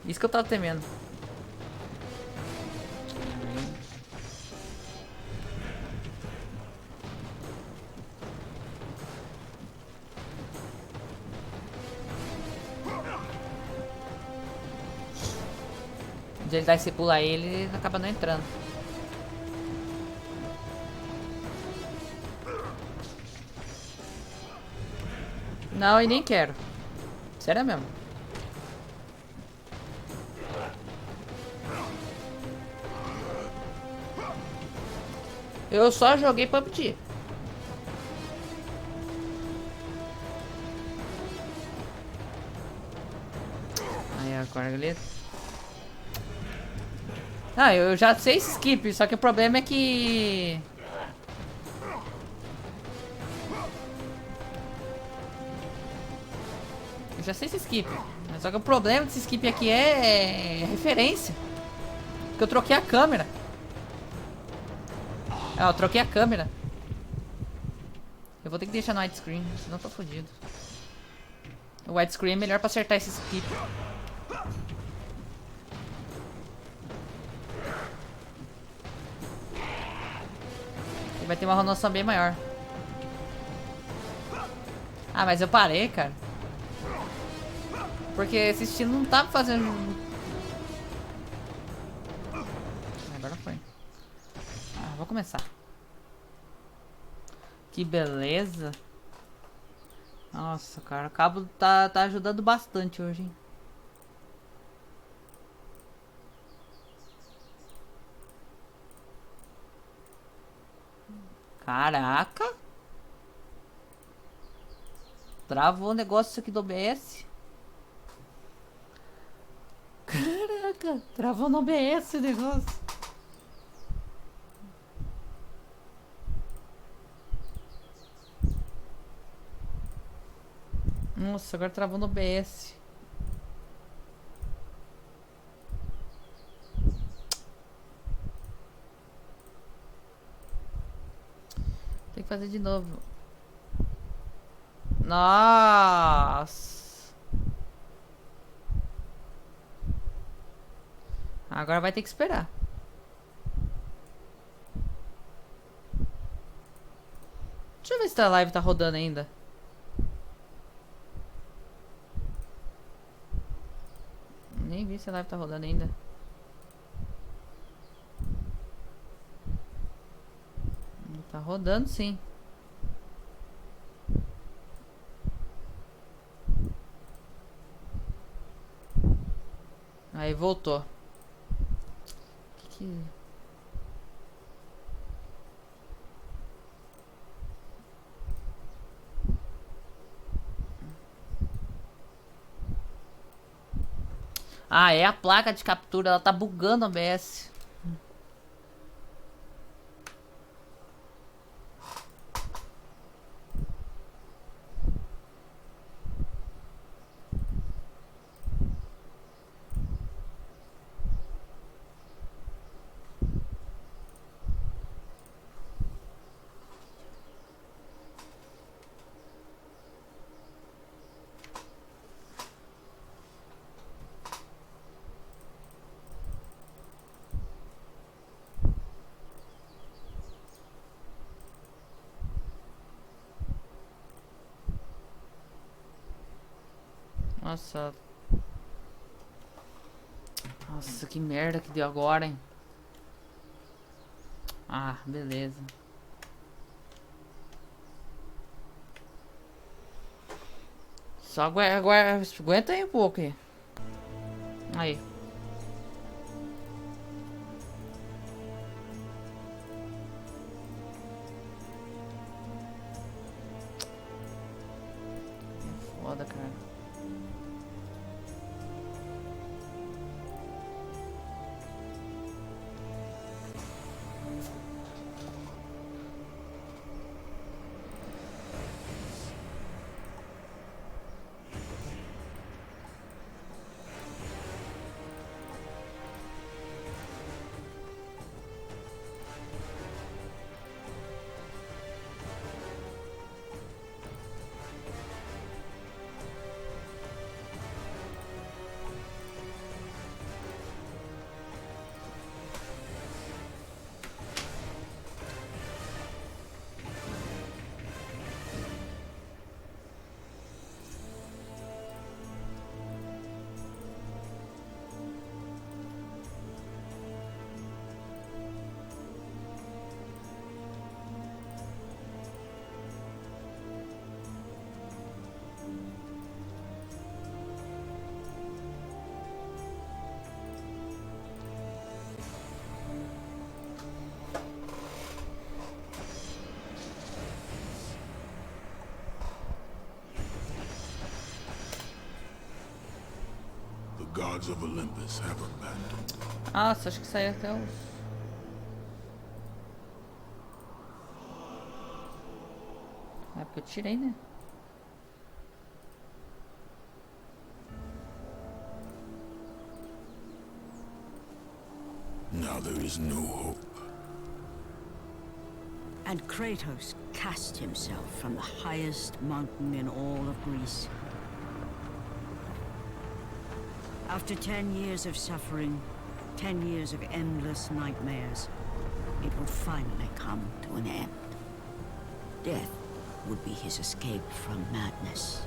Isso que eu tava temendo. Se ele vai se pular ele acaba não entrando. Não, e nem quero. Sério mesmo. Eu só joguei PUBG. Aí agora ele... Ah, eu já sei esse skip, só que o problema é que... Eu já sei esse skip. Só que o problema desse skip aqui é referência. Porque eu troquei a câmera. Ah, eu troquei a câmera. Eu vou ter que deixar no widescreen, senão eu tô fodido. O widescreen é melhor pra acertar esse skip. Ele vai ter uma noção bem maior. Ah, mas eu parei, cara. Porque esse estilo não tava fazendo... Agora foi. Ah, vou começar. Que beleza. Nossa, cara. O cabo tá ajudando bastante hoje, hein. Caraca. Travou o negócio aqui do OBS. Caraca, travou no OBS o negócio. Nossa, agora travou no OBS. Tem que fazer de novo. Nossa. Agora vai ter que esperar. Deixa eu ver se a live tá rodando ainda. Nem vi se a live tá rodando ainda. Tá rodando sim. Aí voltou. Que... Ah, é a placa de captura, ela tá bugando o OBS. Nossa. Nossa, que merda que deu agora, hein? Ah, beleza. Só aguenta aí um pouco aí. Aí. É foda, cara. gods of Olympus have abandoned. Nossa, acho que saiu até os... É porque eu tirei, né? Now there is no hope. And Kratos cast himself from the highest mountain in all of Greece. After 10 years of suffering, 10 years of endless nightmares, it would finally come to an end. Death would be his escape from madness.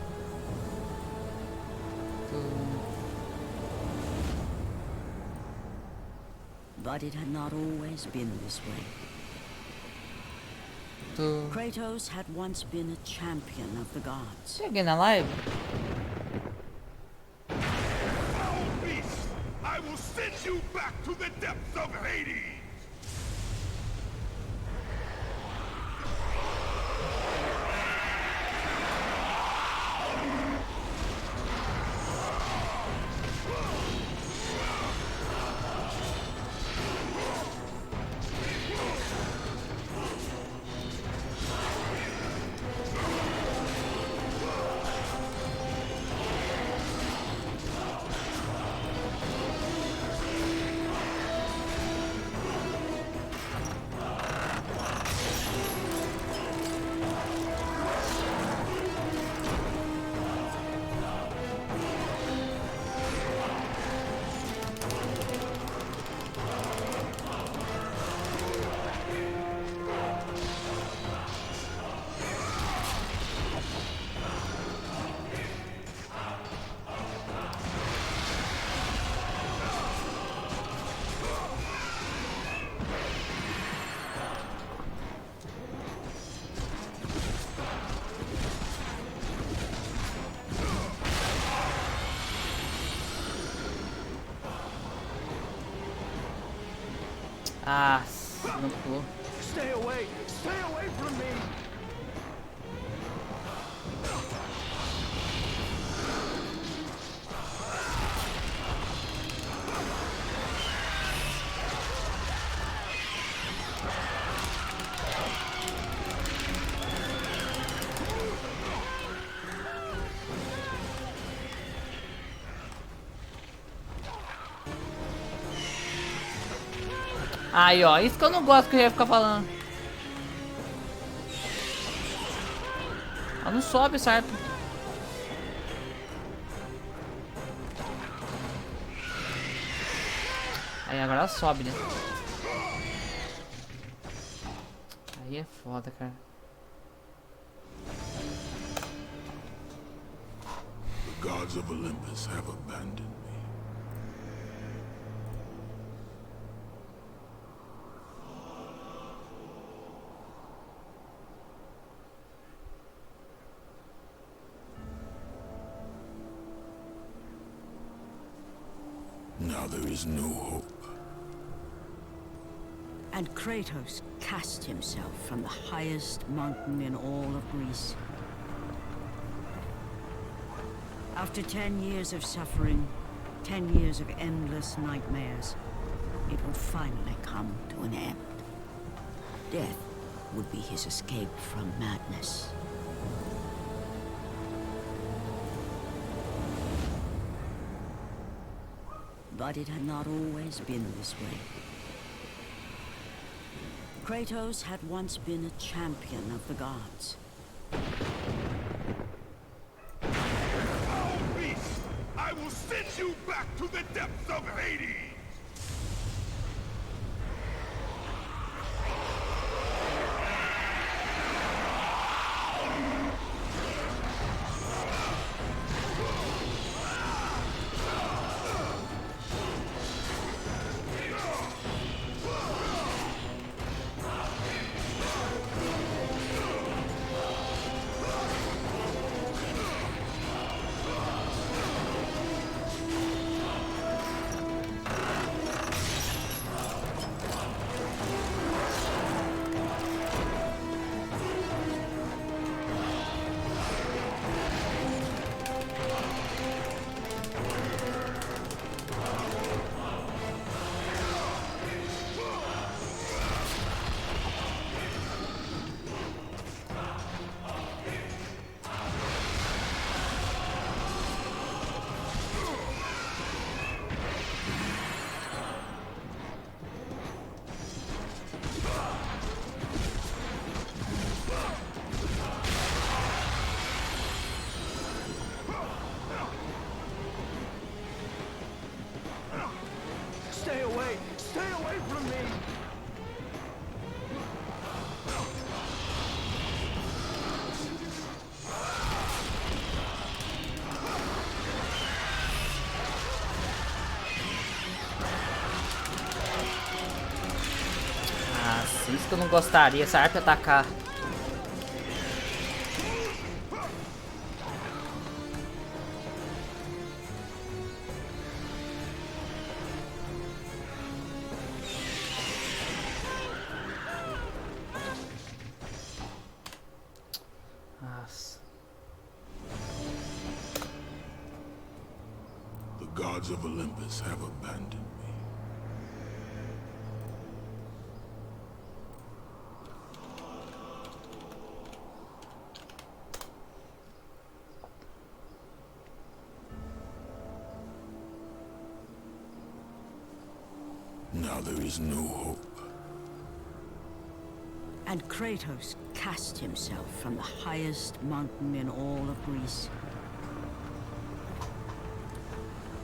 But it had not always been this way. Kratos had once been a champion of the gods. Cheguei na live. Foul beast! I will send you back to the depths of Hades! Ah, não pulou. Stay away! Stay away from me! Aí, ó, isso que eu não gosto que eu ia ficar falando. Ela não sobe, certo? Aí agora ela sobe, né? Aí é foda, cara. The gods of Olympus have abandoned me. Now there is no hope. And Kratos cast himself from the highest mountain in all of Greece. After 10 years of suffering, 10 years of endless nightmares, it would finally come to an end. Death would be his escape from madness. But it had not always been this way. Kratos had once been a champion of the gods. Foul beast! I will send you back to the depths of Hades! que eu não gostaria. Essa arpa atacar. Nossa. The gods of Olympus have abandoned me. Now there is no hope. And Kratos cast himself from the highest mountain in all of Greece.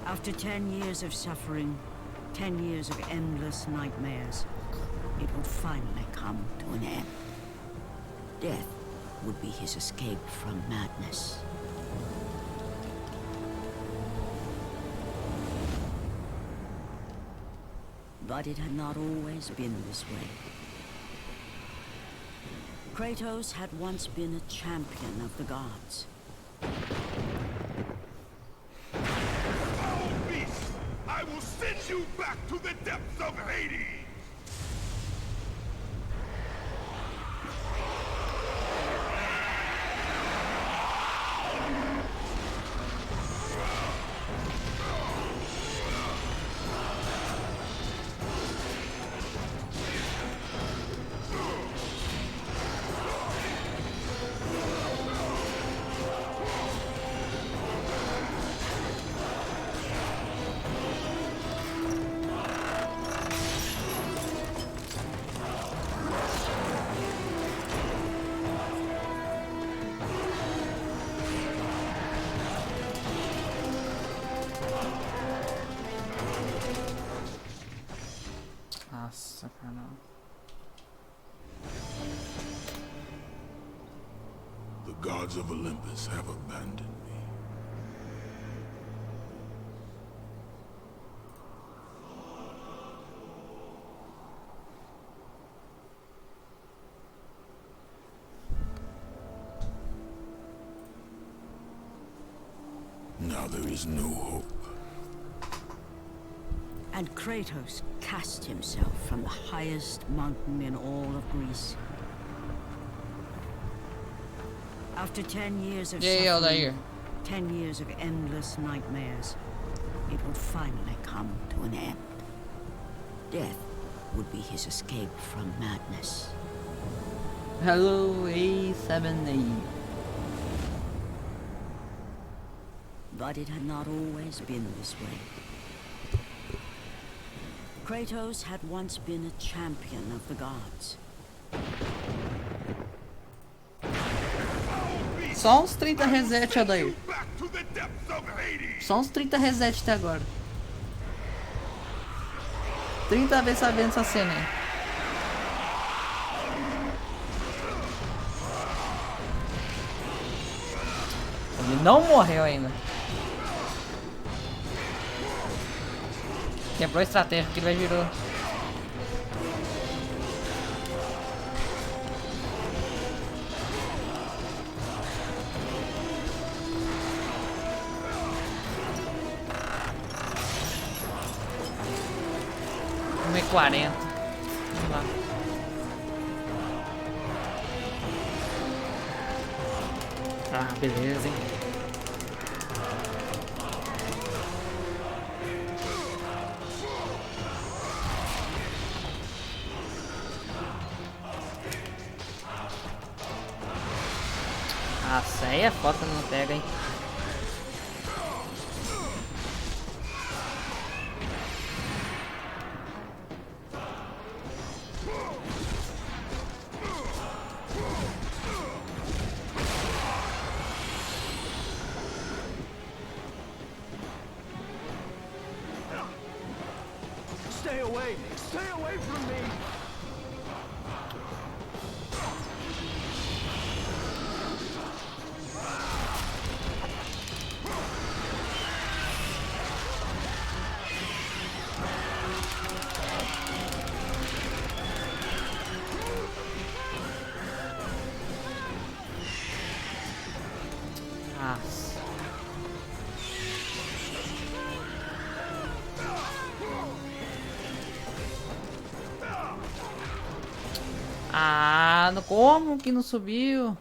After 10 years of suffering, 10 years of endless nightmares, it would finally come to an end. Death would be his escape from madness. But it had not always been this way. Kratos had once been a champion of the gods. Foul beast! I will send you back to the depths of Hades! Nossa, cara. The gods of Olympus have abandoned me. Now there is no hope. And Kratos cast himself from the highest mountain in all of Greece. After 10 years of Yeah, suffering, 10 years of endless nightmares, it would finally come to an end. Death would be his escape from madness. Hello, A7A. But it had not always been this way. Kratos had once been a champion of the gods. Só uns 30 reset, Adair. Back to the depths of Hades! Só uns 30 reset até agora. 30 vezes sabendo essa cena aí. Ele não morreu ainda. Quebrou a estratégia que ele vai virou. Vamos ver 40. Vamos lá. Ah, beleza, hein? Nossa, aí é foda quando não pega, hein? Stay away! Stay away from me! Nossa. Ah, como que não subiu?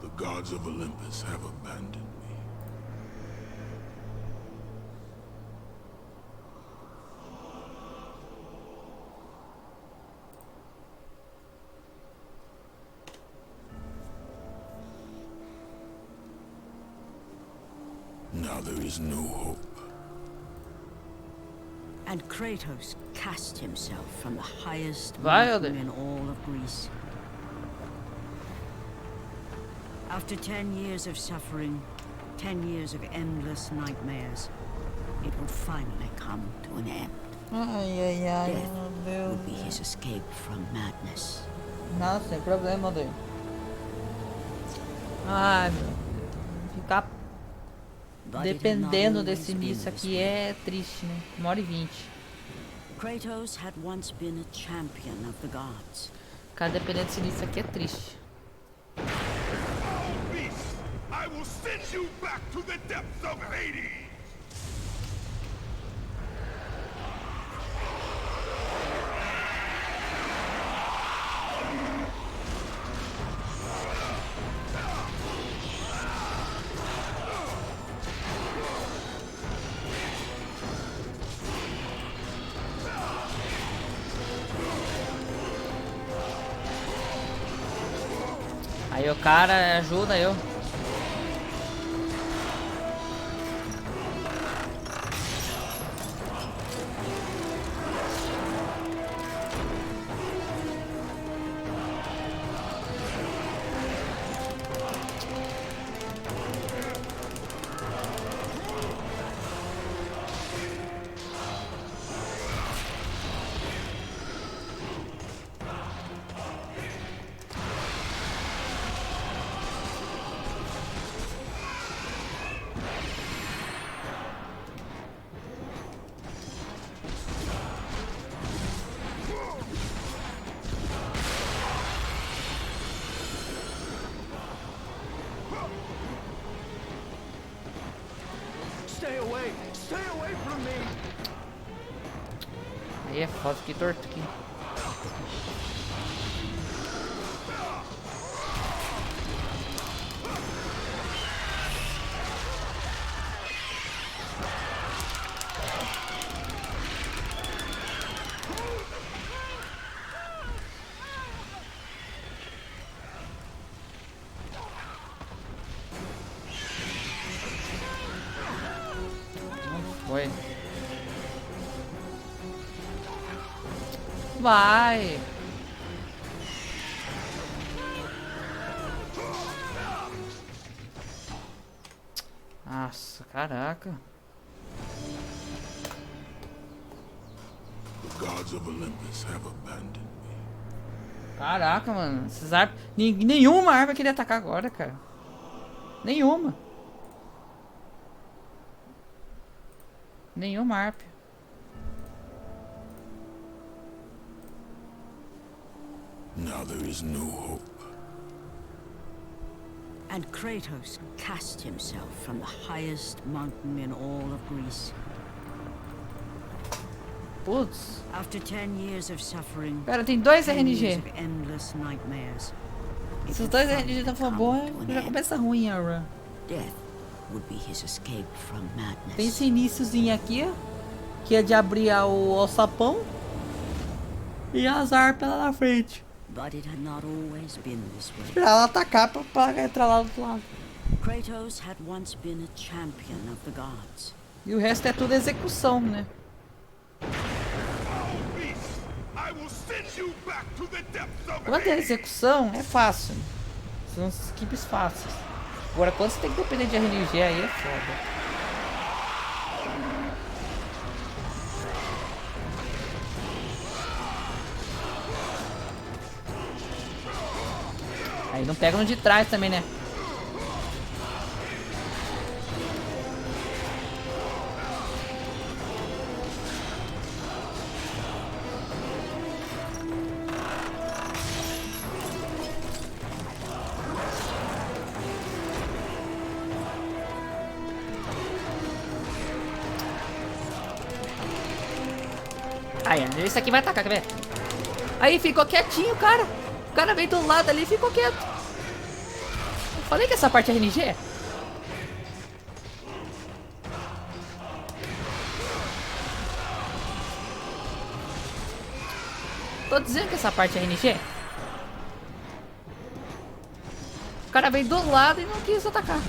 The gods of Olympus have abandoned me. Now there is no hope. And Kratos cast himself from the highest Vai, mountain Elder. in all of Greece. After 10 years of suffering, 10 years of endless nightmares, it would finally come to an end. Ai, ai, ai, Death meu Deus. would be his escape from madness. Nossa, sem problema, Deus. Ai, meu Deus. Ficar But it had not dependendo always desse been início this aqui way. é triste, né? 1h20. Kratos had once been a champion of the gods. Ficar dependendo desse início aqui é triste. Beast, I will send you back to the depths of Hades! Aí o cara ajuda eu. Stay away from me! Aí é foda, fiquei torto aqui. Foi. Vai. Nossa, caraca. The gods of Olympus have abandoned me. Caraca, mano. Essas árvores. Nenhuma árvore queria atacar agora, cara. Nenhuma. Nenhuma árvore. Now there is no hope. And Kratos cast himself from the highest mountain in all of Greece. Putz. After 10 years of suffering, Pera, tem dois 10 years RNG. of endless nightmares, it Se os would dois finally RNG não for come bom, to an já end. começa ruim a run. Death would be his escape from madness. Tem esse iniciozinho aqui, ó, que é de abrir o alçapão e as harpas lá na frente. But it had not always been this way. Pra ela atacar pra entrar lá do outro lado. Kratos had once been a champion of the gods. E o resto é tudo execução, né? Beast, I will send you back to the depths of Quando é Hades! execução, é fácil. São skips fáceis. Agora, quando você tem que depender de RNG, aí é foda. Aí não pega no de trás também, né? Aí, esse aqui vai atacar, quer ver? Aí, ficou quietinho, cara. O cara veio do lado ali e ficou quieto. Eu falei que essa parte é RNG. Tô dizendo que essa parte é RNG. O cara veio do lado e não quis atacar.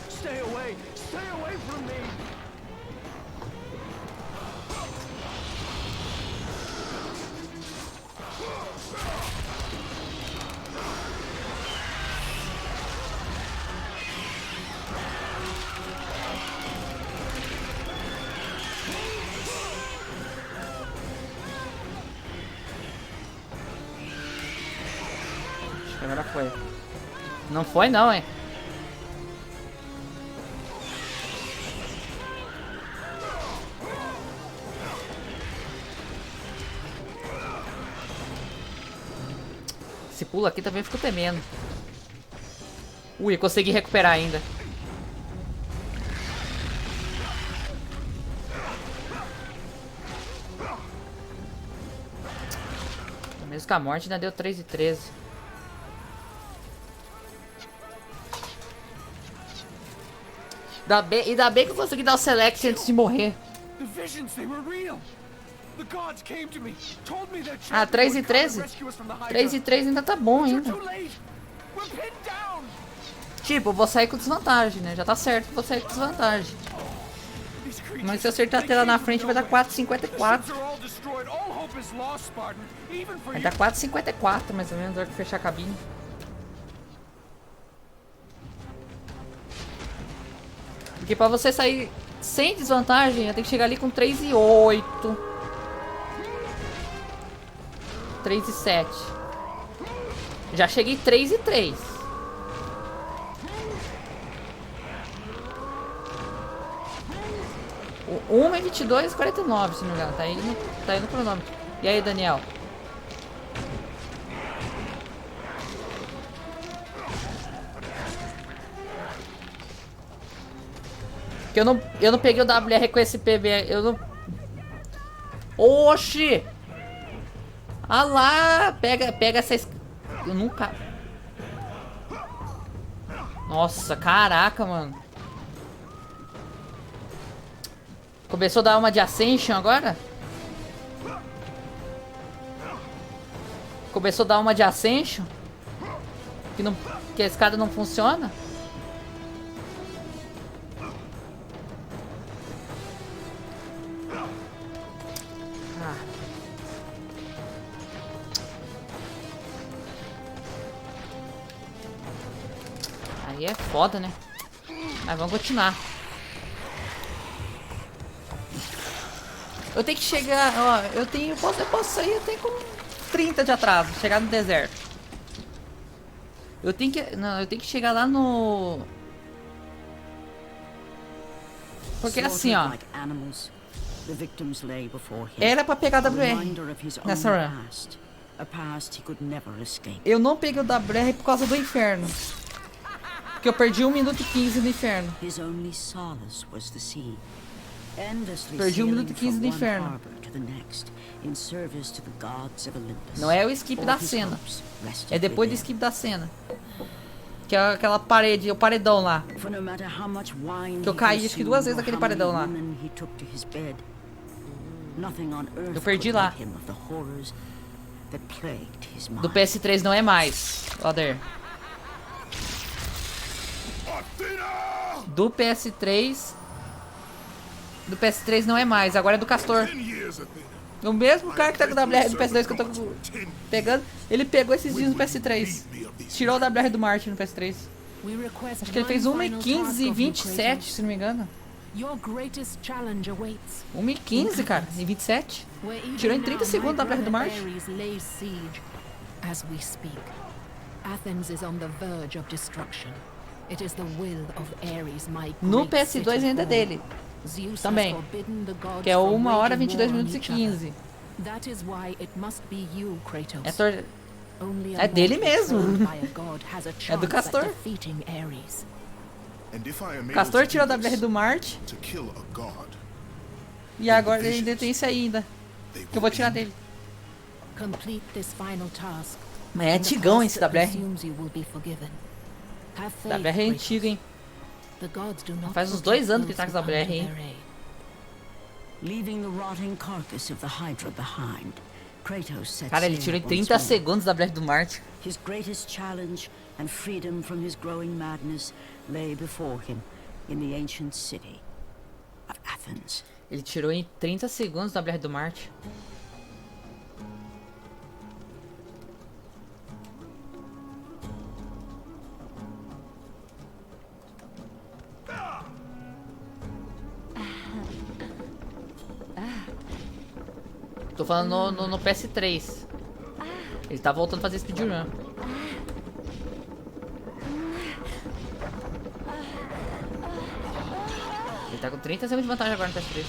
Stay away from me. Acho que agora foi. Não foi não, hein? Esse pulo aqui também ficou temendo. Ui, eu consegui recuperar ainda. Mesmo com a morte ainda deu 3 e 13. Ainda bem que eu consegui dar o select antes de morrer. The visions, they were real. The gods came to me, told me that Ah, 3 e 13? 3 e 13 ainda tá bom ainda. Too late. We're pinned down. Tipo, eu vou sair com desvantagem, né? Já tá certo que eu vou sair com desvantagem. Mas se eu acertar a tela na frente vai dar 4,54. Vai dar 4,54 mais ou menos na hora que fechar a cabine. Porque pra você sair sem desvantagem, eu tenho que chegar ali com 3 e 8. 3 e 7. Já cheguei 3 e 3. O 1 é 22 e 49, se não me engano. Tá aí no cronômetro. E aí, Daniel? Que eu não peguei o WR com esse PB. Eu não... Oxi! Ah lá! Pega essa... Eu nunca... Nossa, caraca, mano. Começou a dar uma de Ascension agora? Começou a dar uma de Ascension? Que a escada não funciona? Aí é foda, né? Mas vamos continuar. Eu tenho que chegar, ó, eu posso sair até com 30 de atraso, chegar no deserto. Eu tenho que chegar lá no... Porque assim, ó, era pra pegar WR nessa run. Eu não peguei o WR por causa do inferno. Porque eu perdi 1 minuto e 15 no inferno. Perdi 1 minuto e 15 no inferno. Não é o skip da cena. É depois do skip da cena. Que é aquela parede, o paredão lá. Que eu caí acho que 2 vezes naquele paredão lá. Eu perdi lá. Do PS3 não é mais, Oder. Do PS3 não é mais, agora é do Castor. O mesmo cara que tá com o WR do PS2 que eu tô pegando, ele pegou esses dias no PS3. Tirou o WR do Martin no PS3. Acho que ele fez 1:15 e 27, se não me engano. 1:15, cara, e 27. Tirou em 30 segundos o WR do Martin. No PS2 ainda é dele. Também. Que é 1 hora 22 minutos e 15. Only a É dele mortal mesmo. trained by a god has a chance at Castor. defeating Ares. And if I am able Castor to tirou do da BR this, do Marte. to kill a god, E agora ele ainda tem isso aí ainda. they Que eu vou will tirar end. dele. Complete this final task. Mas é and the antigão past esse that WR. consumes you will be forgiven. Have faith, WR é Kratos. antigo, hein? The gods do not Faz uns forget 2 anos que those tá com essa who come WR, to hein? their aid. Leaving the rotting carcass of the Hydra behind, Kratos set Cara, ele sail tirou em once 30 more. segundos da BR do Marte. His greatest challenge and freedom from his growing madness lay before him in the ancient city of Athens. Ele tirou em 30 segundos da BR do Marte. Tô falando no PS3. Ele tá voltando a fazer speedrun. Ele tá com 30 segundos de vantagem agora no PS3.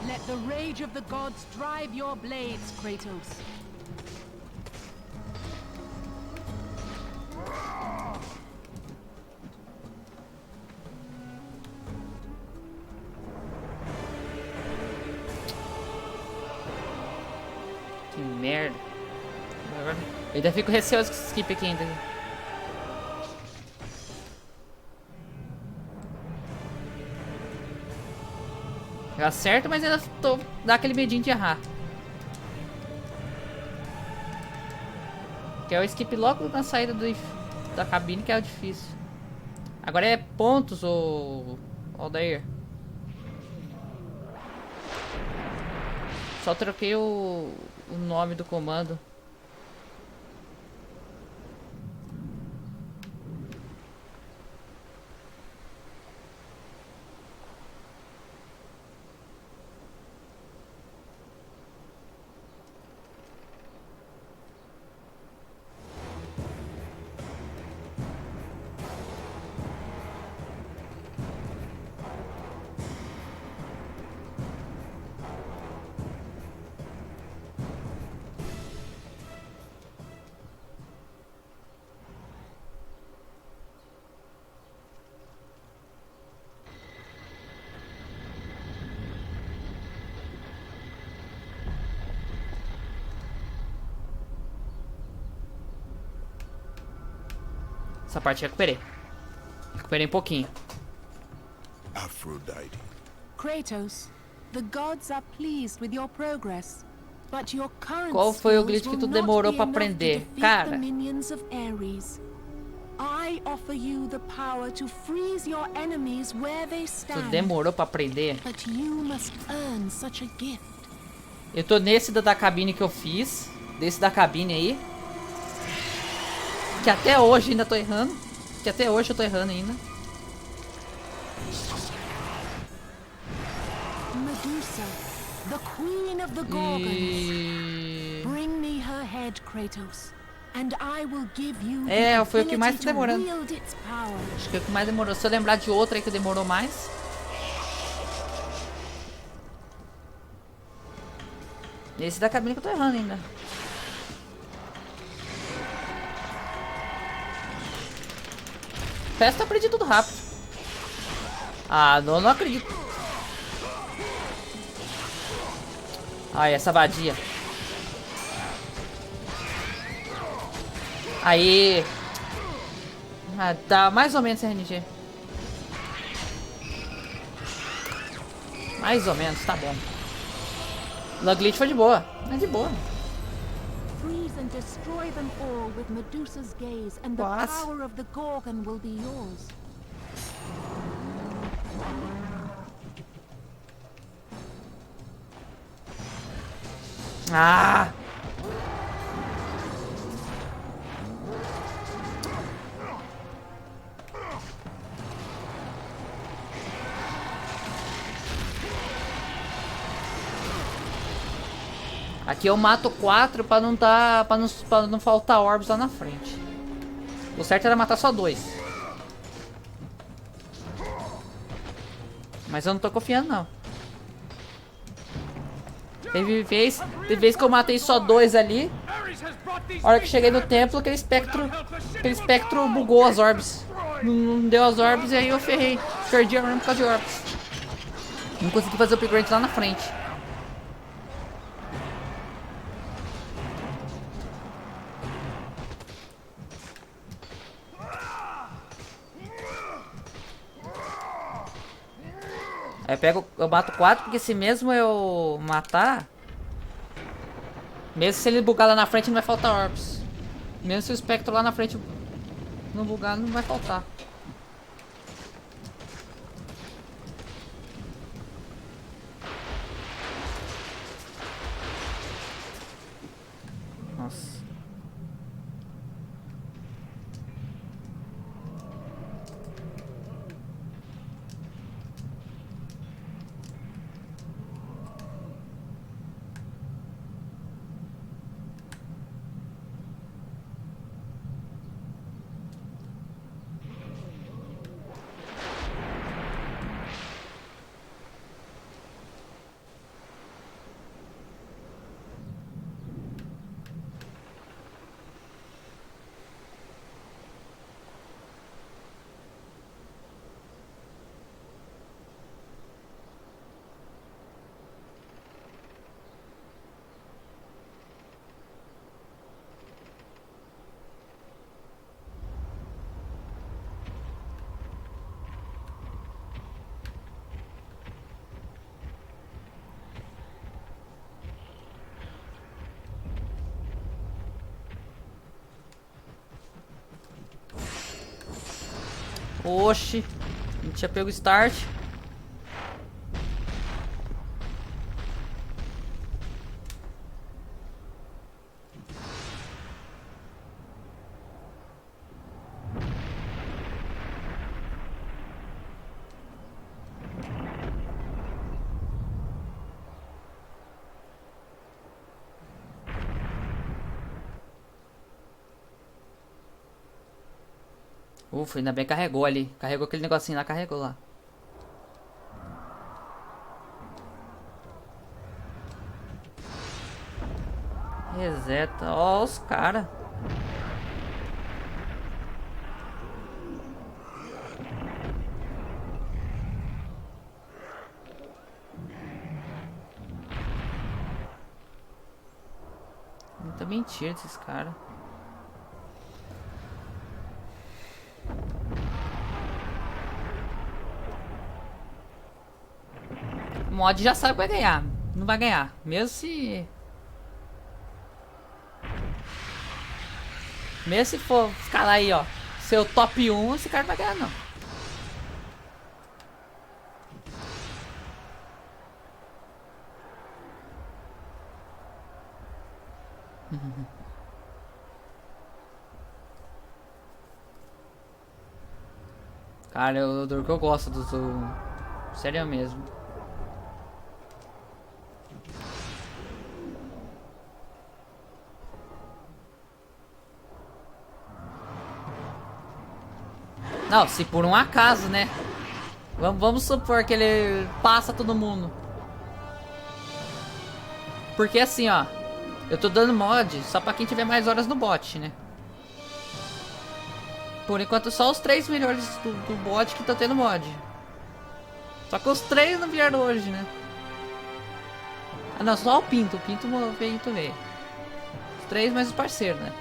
Let the rage of the gods drive your blades, Kratos. Que merda. Agora, eu ainda fico receoso com esse skip aqui ainda. Eu acerto, mas ainda dá aquele medinho de errar. Que é o skip logo na saída da cabine, que é o difícil. Agora é pontos, ô Aldair. Só troquei o nome do comando. Essa parte eu recuperei. Recuperei um pouquinho. Aphrodite. Kratos, the gods are pleased with your progress, but your current Qual foi o skills glitch que will tu not demorou be pra enough to aprender? defeat Cara. the minions of Ares. I offer you the power to freeze your enemies where they Tu stand. demorou pra aprender. But you must earn such a gift. Eu tô nesse da cabine que eu fiz. Desse da cabine aí. Que até hoje ainda tô errando. Que até hoje eu tô errando ainda. Medusa, the queen of the Gorgons. E... Bring me her head, Kratos, and I will give you É, foi o que mais tá demorando. wield its power. Acho que é o que mais demorou. Se eu lembrar de outra aí que demorou mais. Esse da cabine que eu tô errando ainda. Festa, eu aprendi tudo rápido. Ah, não acredito. Ai, essa vadia. Aí. Ah, tá mais ou menos RNG. Mais ou menos, tá bom. O glitch foi de boa. É de boa. Freeze and destroy them all with Medusa's gaze, and the What? power of the Gorgon will be yours. Ah! Aqui eu mato 4 pra não dar, pra não faltar orbs lá na frente. O certo era matar só 2. Mas eu não tô confiando, não. Teve vez que eu matei só 2 ali. A hora que cheguei no templo, aquele espectro bugou as orbes. Não deu as orbes e aí eu ferrei. Perdi a arma por causa de orbes. Não consegui fazer o upgrade lá na frente. Aí eu mato 4, porque se mesmo eu matar, mesmo se ele bugar lá na frente não vai faltar orbs. Mesmo se o espectro lá na frente não bugar, não vai faltar. Nossa. Oxi, não tinha pego o start. Ufa, ainda bem que carregou ali. Carregou aquele negocinho lá, carregou lá. Reseta. Ó, os caras. Muita mentira desses caras. O mod já sabe que vai ganhar. Não vai ganhar. Mesmo se for ficar lá aí, ó. Seu top 1, esse cara não vai ganhar, não. Cara, eu gosto do sério mesmo. Não, se por um acaso, né? Vamos supor que ele passa todo mundo. Porque assim, ó. Eu tô dando mod só pra quem tiver mais horas no bot, né? Por enquanto só os 3 melhores do bot que estão tendo mod. Só que os 3 não vieram hoje, né? Ah não, só o Pinto. O Pinto veio. Os 3 mais os parceiros, né?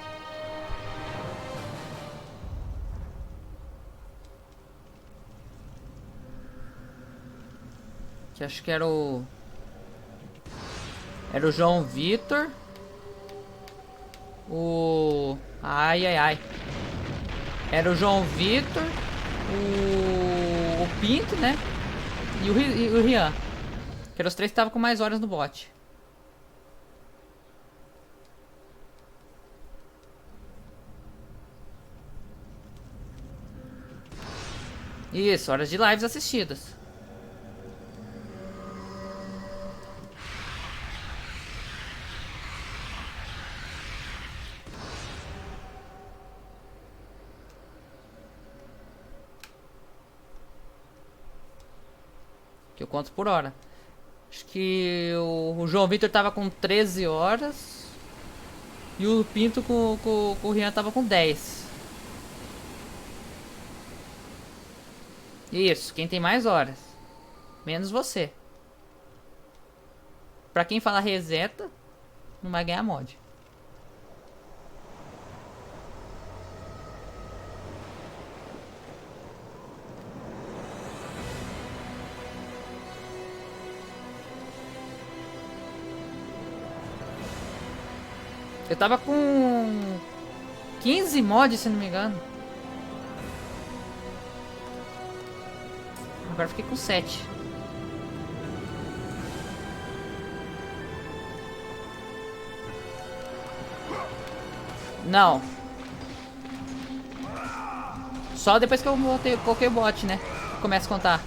Que acho que era o João Vitor. Ai. Era o João Vitor, o Pinto, né? E o Rian. Que eram os 3 que estavam com mais horas no bot. Isso, horas de lives assistidas. Que eu conto por hora. Acho que o João Vitor tava com 13 horas. E o Pinto com o Rian tava com 10. Isso, quem tem mais horas. Menos você. Pra quem fala reseta, não vai ganhar mod. Eu tava com 15 mods, se não me engano. Agora fiquei com 7. Não. Só depois que eu coloquei o bot, né? Começa a contar.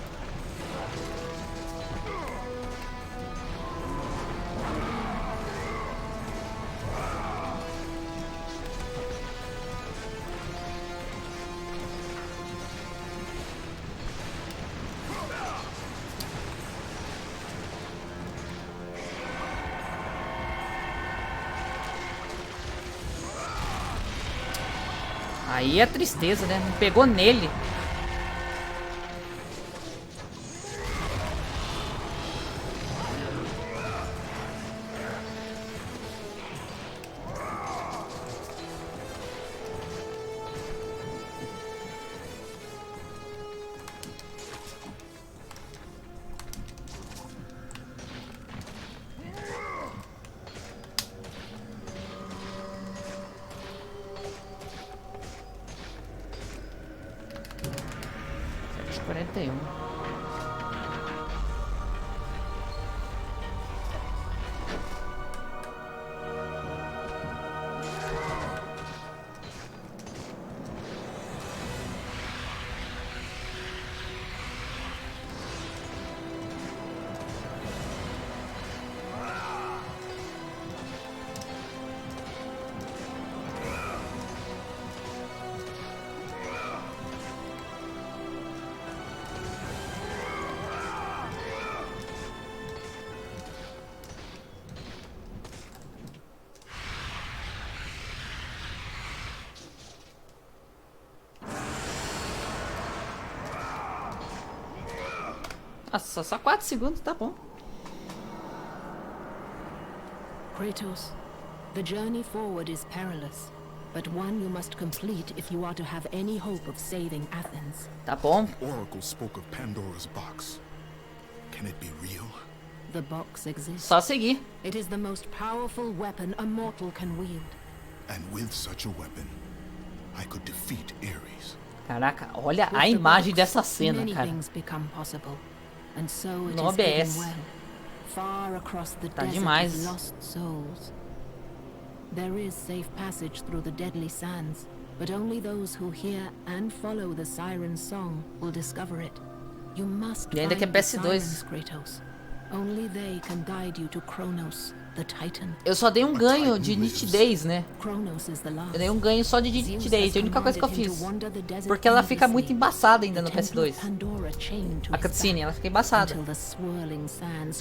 Aí é tristeza, né? Não pegou nele. Acho 41. Nossa, só 4 segundos, tá bom. Kratos, the journey forward is perilous, but one you must complete if you are to have any hope of saving Athens. Tá bom. Oracle spoke of Pandora's box. Can it be real? The box exists. Só seguir. It is the most powerful weapon a mortal can wield. And with such a weapon, I could defeat Ares. Caraca, olha With a the imagem box, dessa cena, many cara. things become possible. And so it No is hidden OBS. well, far across the Tá desert demais. of lost souls. There is safe passage through the deadly sands, but only those who hear and follow the siren's song will discover it. You must E ainda que é find the PS2. sirens, Kratos. Only they can guide you to Kronos, the Titan. Eu só dei um ganho de nitidez, né? Kronos is the last. Eu dei um ganho só de nitidez. É a única coisa que eu fiz. Porque ela fica muito embaçada ainda no PS2. A cutscene, ela fica embaçada.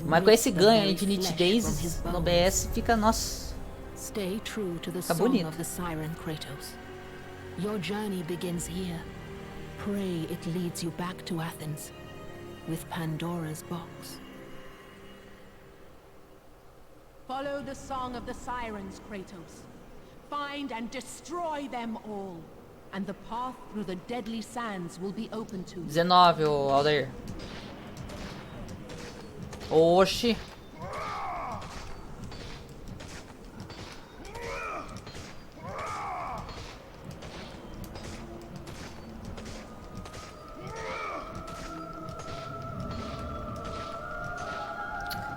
Mas com esse ganho aí de nitidez no OBS fica, nossa. Stay true to the Fica song bonito. of the siren, Kratos. Your journey begins here. Pray it leads you back to Athens with Pandora's box. Follow the song of the sirens, Kratos. Find and destroy them all. And the path through the deadly sands will be open to you. 19, ô Aldair. Oxi.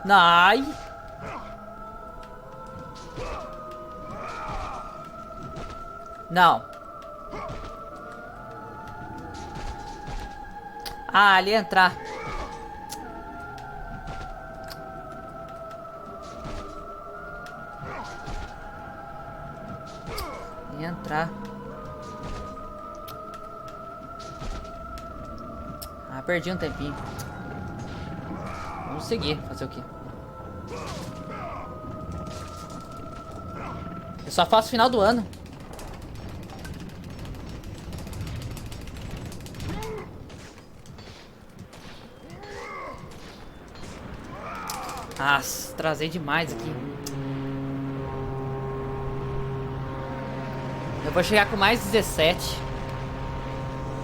Ai. Não. Ah, ali entrar. Ali entrar. Ah, perdi um tempinho. Vamos seguir, fazer o quê? Eu só faço final do ano. Nossa, trazei demais aqui. Eu vou chegar com mais 17.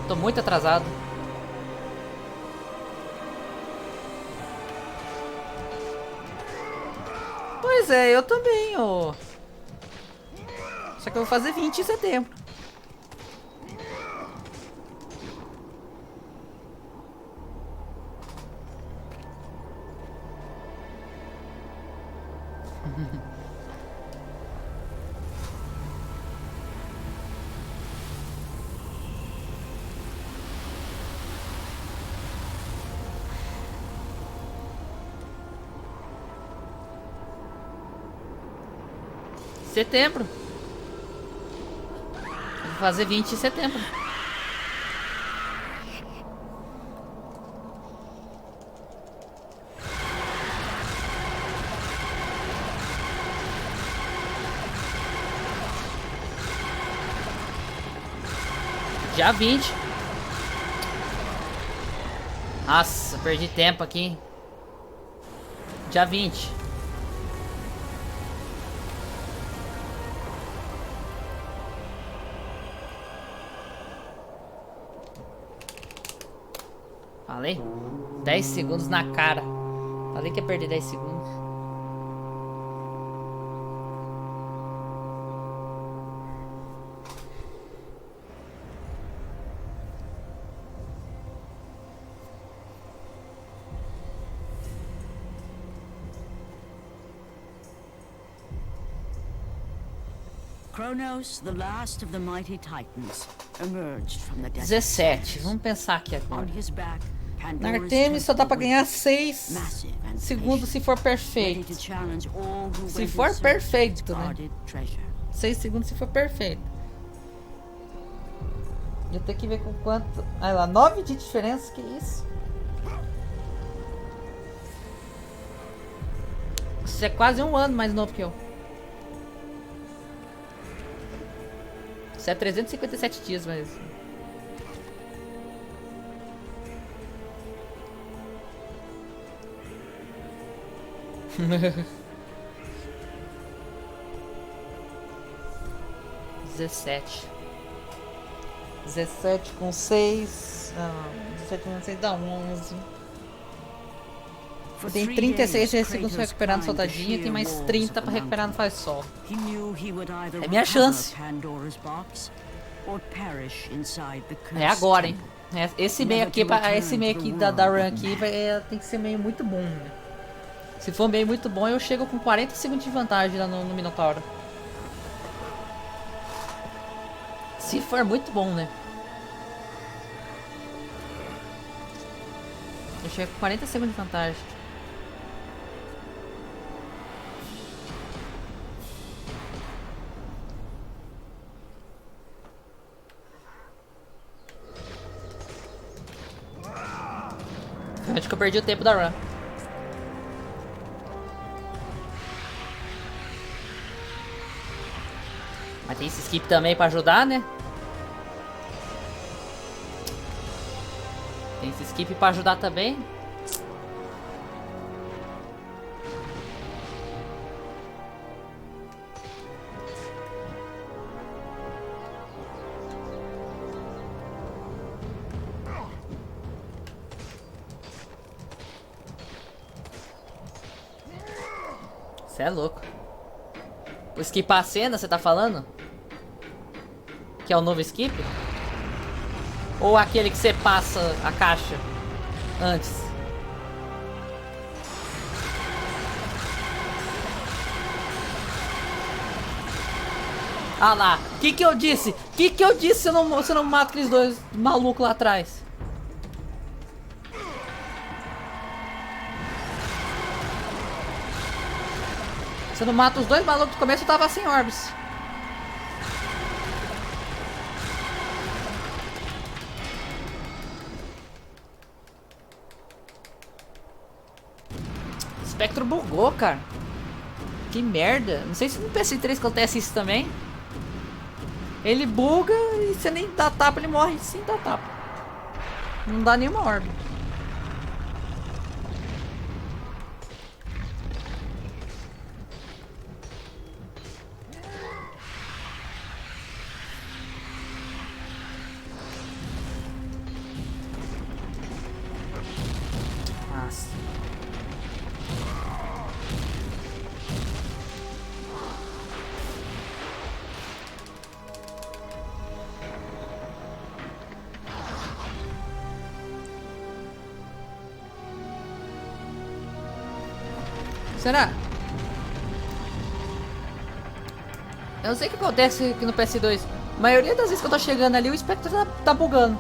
Tô muito atrasado. Pois é, eu também, ó. Só que eu vou fazer 20 em setembro. Setembro. Vou fazer 20 em setembro. Dia 20. Nossa, perdi tempo aqui. Dia 20. Falei? 10 segundos na cara. Falei que ia perder 10 segundos. Kronos, the last of the mighty titans, emerged from the desert. 17. Vamos pensar aqui agora. On his back, Na Pandora's Artemis só dá pra temple ganhar waited, 6 massive and segundos se for ready perfeito. to challenge all who Se went in for search perfeito, of né? guarded treasure. 6 segundos se for perfeito. Eu tenho que ver com quanto. Olha lá, 9 de diferença, que isso? Você é quase um ano mais novo que eu. Você é 357 dias, mas. Dezessete. 17 com 6. 17 com 6 dá 11. Tem 36 segundos pra recuperar no soldadinho e tem mais 30 pra recuperar no faz sol. É minha chance. É agora, hein? Esse meio aqui, da run aqui tem que ser meio muito bom, né? Se for meio muito bom, eu chego com 40 segundos de vantagem lá no Minotauro. Se for muito bom, né? Eu chego com 40 segundos de vantagem. Acho que eu perdi o tempo da run. Mas tem esse skip também pra ajudar, né? Tem esse skip pra ajudar também. Você é louco. O skip a cena, você tá falando? Que é o novo skip? Ou aquele que você passa a caixa antes? Ah lá, que eu disse? Que eu disse se eu não mato aqueles dois malucos lá atrás? Se eu não mato os dois malucos do começo, eu tava sem orbes. espectro bugou, cara. Que merda. Não sei se no PS3 acontece isso também. Ele buga e você nem dá tapa, ele morre sem dar tapa. Não dá nenhuma orbe. Nossa. Será? Eu não sei o que acontece aqui no PS2. A maioria das vezes que eu tô chegando ali, o espectro tá bugando.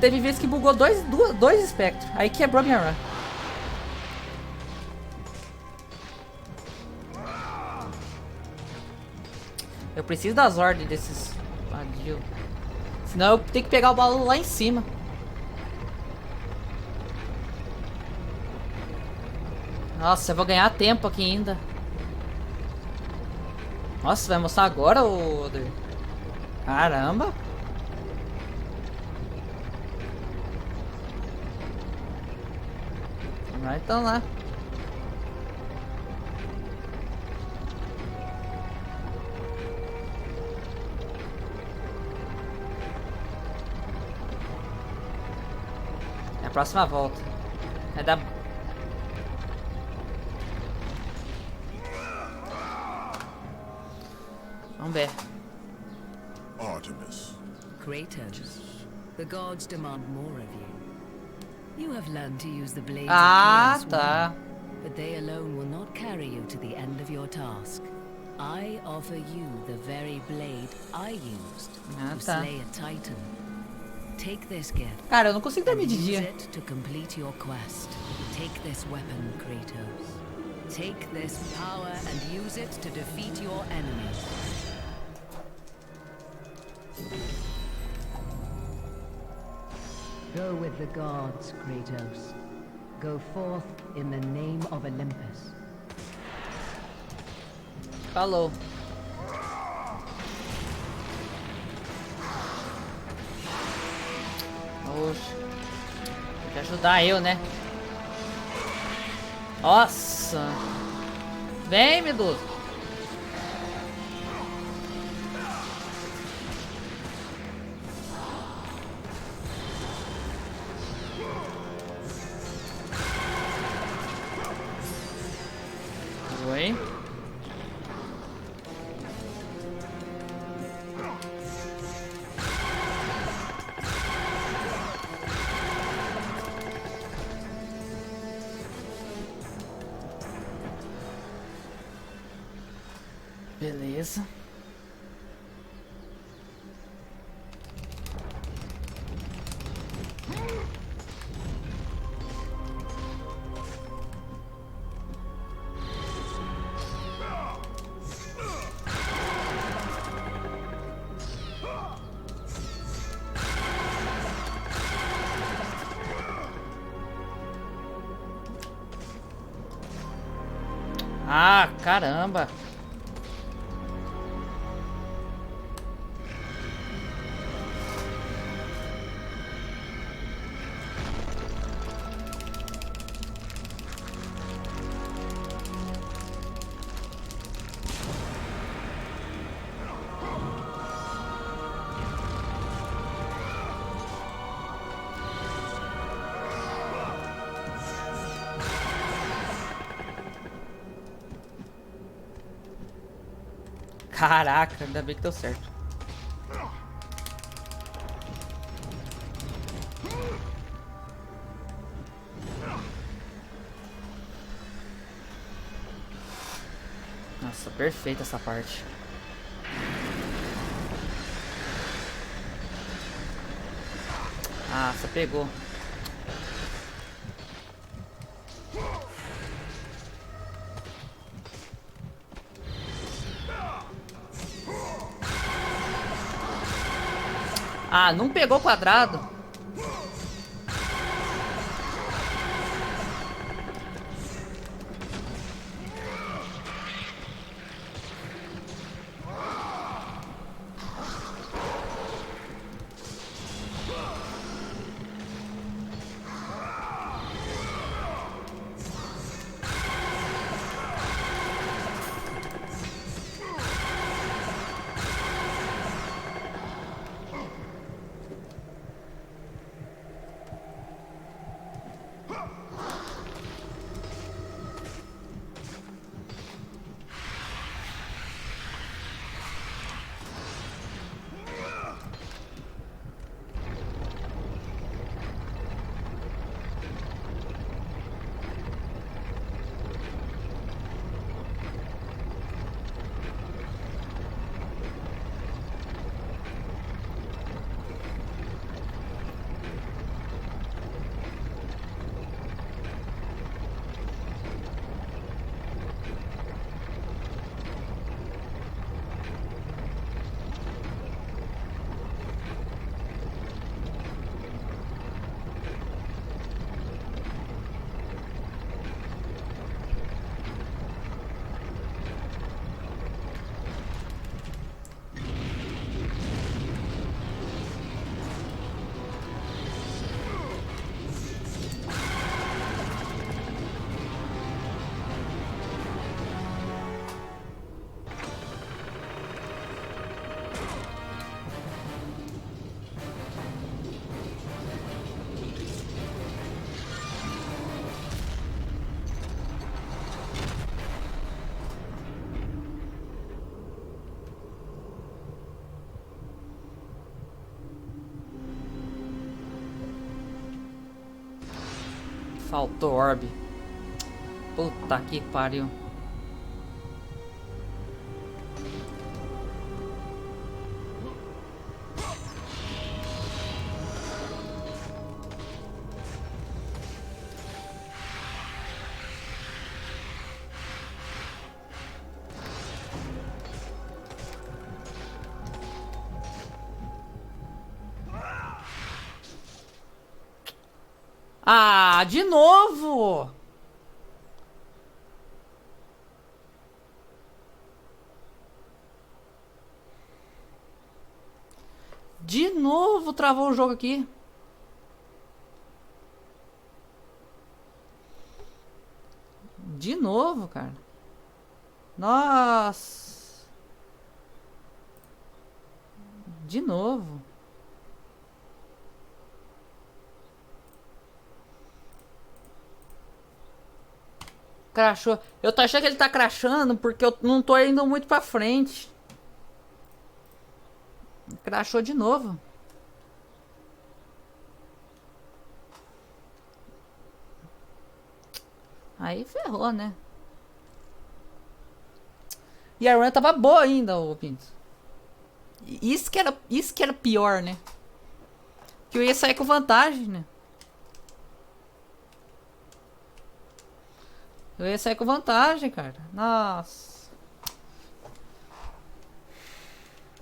Teve vezes que bugou dois espectros. Aí quebrou minha run. Eu preciso das ordens desses vadios. Senão eu tenho que pegar o baú lá em cima. Nossa, eu vou ganhar tempo aqui ainda. Nossa, vai mostrar agora o... Caramba. Vai então lá. É a próxima volta. É da... Vamos ver. Artemis. Kratos, the gods demand more of you. You have learned to use the blades Ah, of chaos tá. well, but they alone will not carry you to the end of your task. I offer you the very blade I used Ah, to tá. slay a titan. Take this gift. Cara, eu não consigo dormir And de use dia. it to complete your quest. Take this weapon, Kratos. Take this power and use it to defeat your enemies. Go with the gods, Kratos. Go forth in the name of Olympus. Falou. Oxe. Tem que ajudar eu, né? Nossa. Vem, Medusa. Oi. Beleza. Ah, caramba. Caraca, ainda bem que deu certo. Nossa, perfeita essa parte. Ah, você pegou. Ah, não pegou o quadrado. Faltou orbe. Puta que pariu. Ah, de novo! De novo travou o jogo aqui. De novo, cara. Nossa. De novo. Crashou. Eu tô achando que ele tá crashando porque eu não tô indo muito pra frente. Crashou de novo. Aí ferrou, né? E a run tava boa ainda, ô Pinto. Isso que era pior, né? Que eu ia sair com vantagem, né? Eu ia sair com vantagem, cara. Nossa.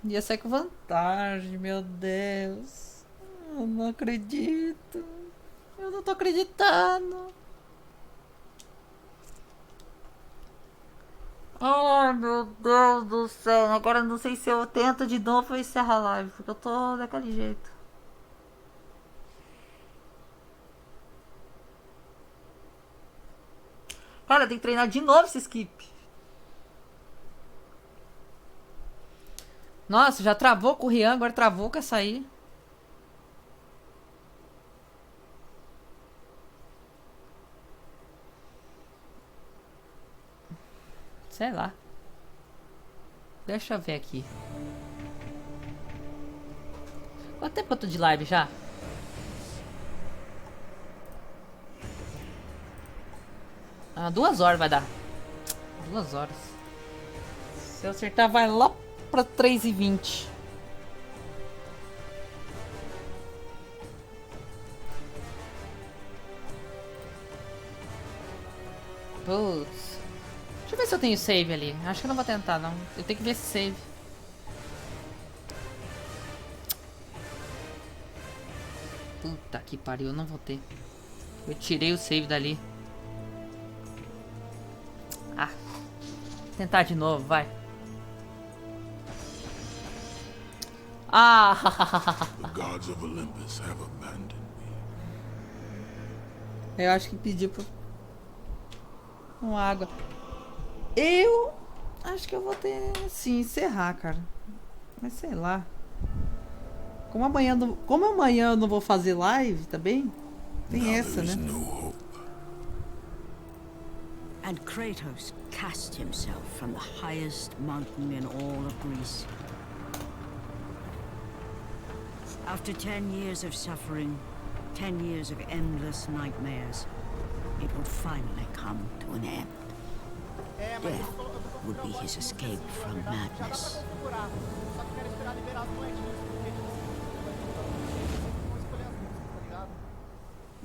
Ia sair com vantagem, meu Deus. Eu não acredito. Eu não tô acreditando. Ai, meu Deus do céu. Agora eu não sei se eu tento de novo ou encerro a live. Porque eu tô daquele jeito. Cara, tem que treinar de novo esse skip. Nossa, já travou com o Rian, agora travou com essa aí. Sei lá. Deixa eu ver aqui. Quanto tempo eu tô de live já? Ah, 2 horas vai dar. 2 horas. Se eu acertar, vai lá pra 3h20. Putz. Deixa eu ver se eu tenho save ali. Acho que eu não vou tentar, não. Eu tenho que ver esse save. Puta que pariu, eu não vou ter. Eu tirei o save dali. Ah. Tentar de novo, vai. Ah. The gods of Olympus have abandoned me. Eu acho que pediu pra... com água. Eu acho que eu vou ter, sim, encerrar, cara. Mas sei lá. Como amanhã eu não vou fazer live também, tem essa, né? And Kratos cast himself from the highest mountain in all of Greece. After 10 years of suffering, 10 years of endless nightmares, it would finally come to an end. Death would be his escape from madness.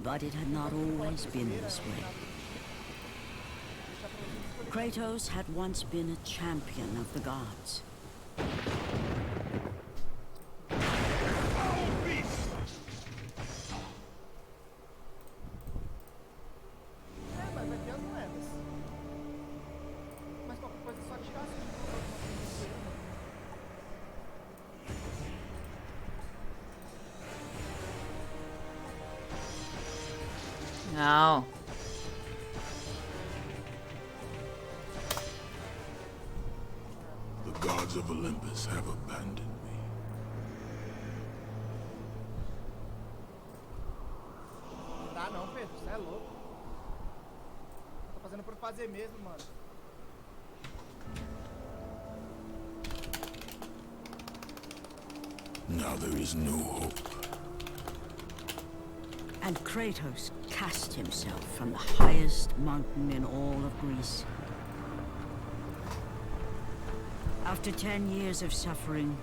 But it had not always been this way. Kratos had once been a champion of the gods. Não. The gods of Olympus have abandoned me. Não dá não, Pedro. Você é louco. Tô fazendo por fazer mesmo, mano. Now there is no hope. And Kratos cast himself from the highest mountain in all of Greece. After 10 years of suffering,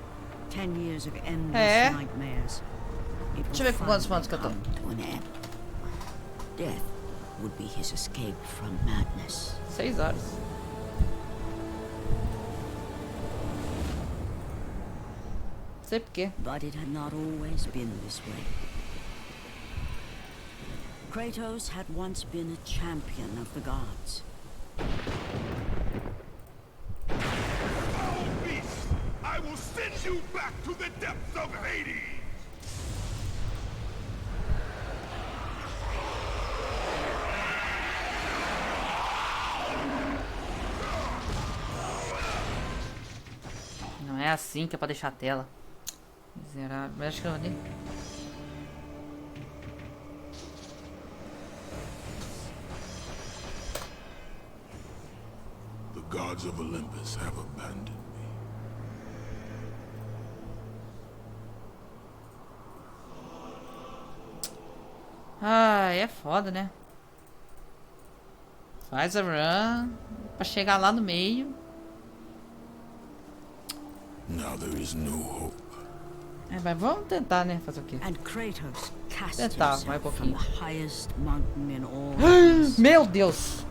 10 years of endless nightmares, it Deixa eu ver would quantos finally pontos que eu tô. come to an end. Death would be his escape from madness. 6 horas. Não sei porquê. But it had not always been this way. Kratos had once been a champion of the gods. Foul beast! I will send you back to the depths of Hades! Não é assim que é pra deixar a tela. Miserável. Mas acho que eu nem... The gods of Olympus have abandoned me. Ah, é foda, né? Faz a run pra chegar lá no meio. Now there is no hope. É, mas vamos tentar, né? Fazer o quê? And Kratos cast Tentar, vai um himself from pouquinho. the highest mountain in all of Greece. Meu Deus!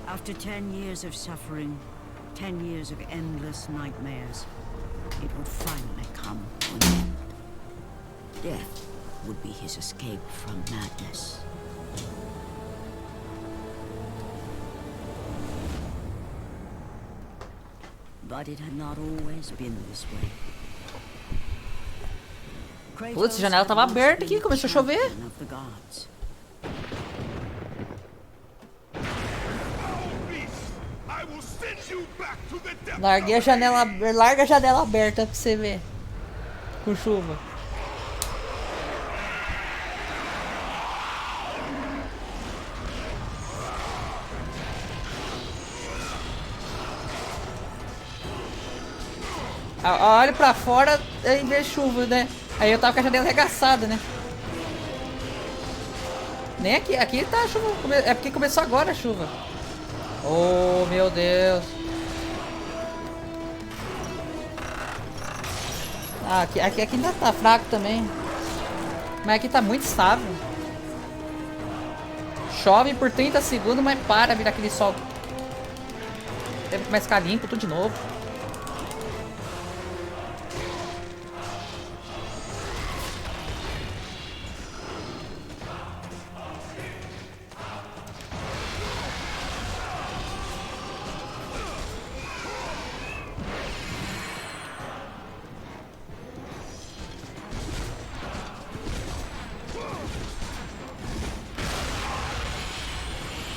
After 10 years of suffering, 10 years of endless nightmares, it would finally come to an end. Death would be his escape from madness. But it had not always been this way. Putz, a janela tava aberta aqui, começou a chover. Champion of the gods. Foul beast! I will send you back to the depths Larguei a of janela, Hades! larga a janela aberta pra você ver. Com chuva. Olha pra fora e vê chuva, né? Aí eu tava com a janela arregaçada, né? Nem aqui, aqui tá a chuva. É porque começou agora a chuva. Oh, meu Deus. Ah, aqui ainda tá fraco também. Mas aqui tá muito estável. Chove por 30 segundos, mas para virar aquele sol. Deve começar a ficar limpo tudo de novo.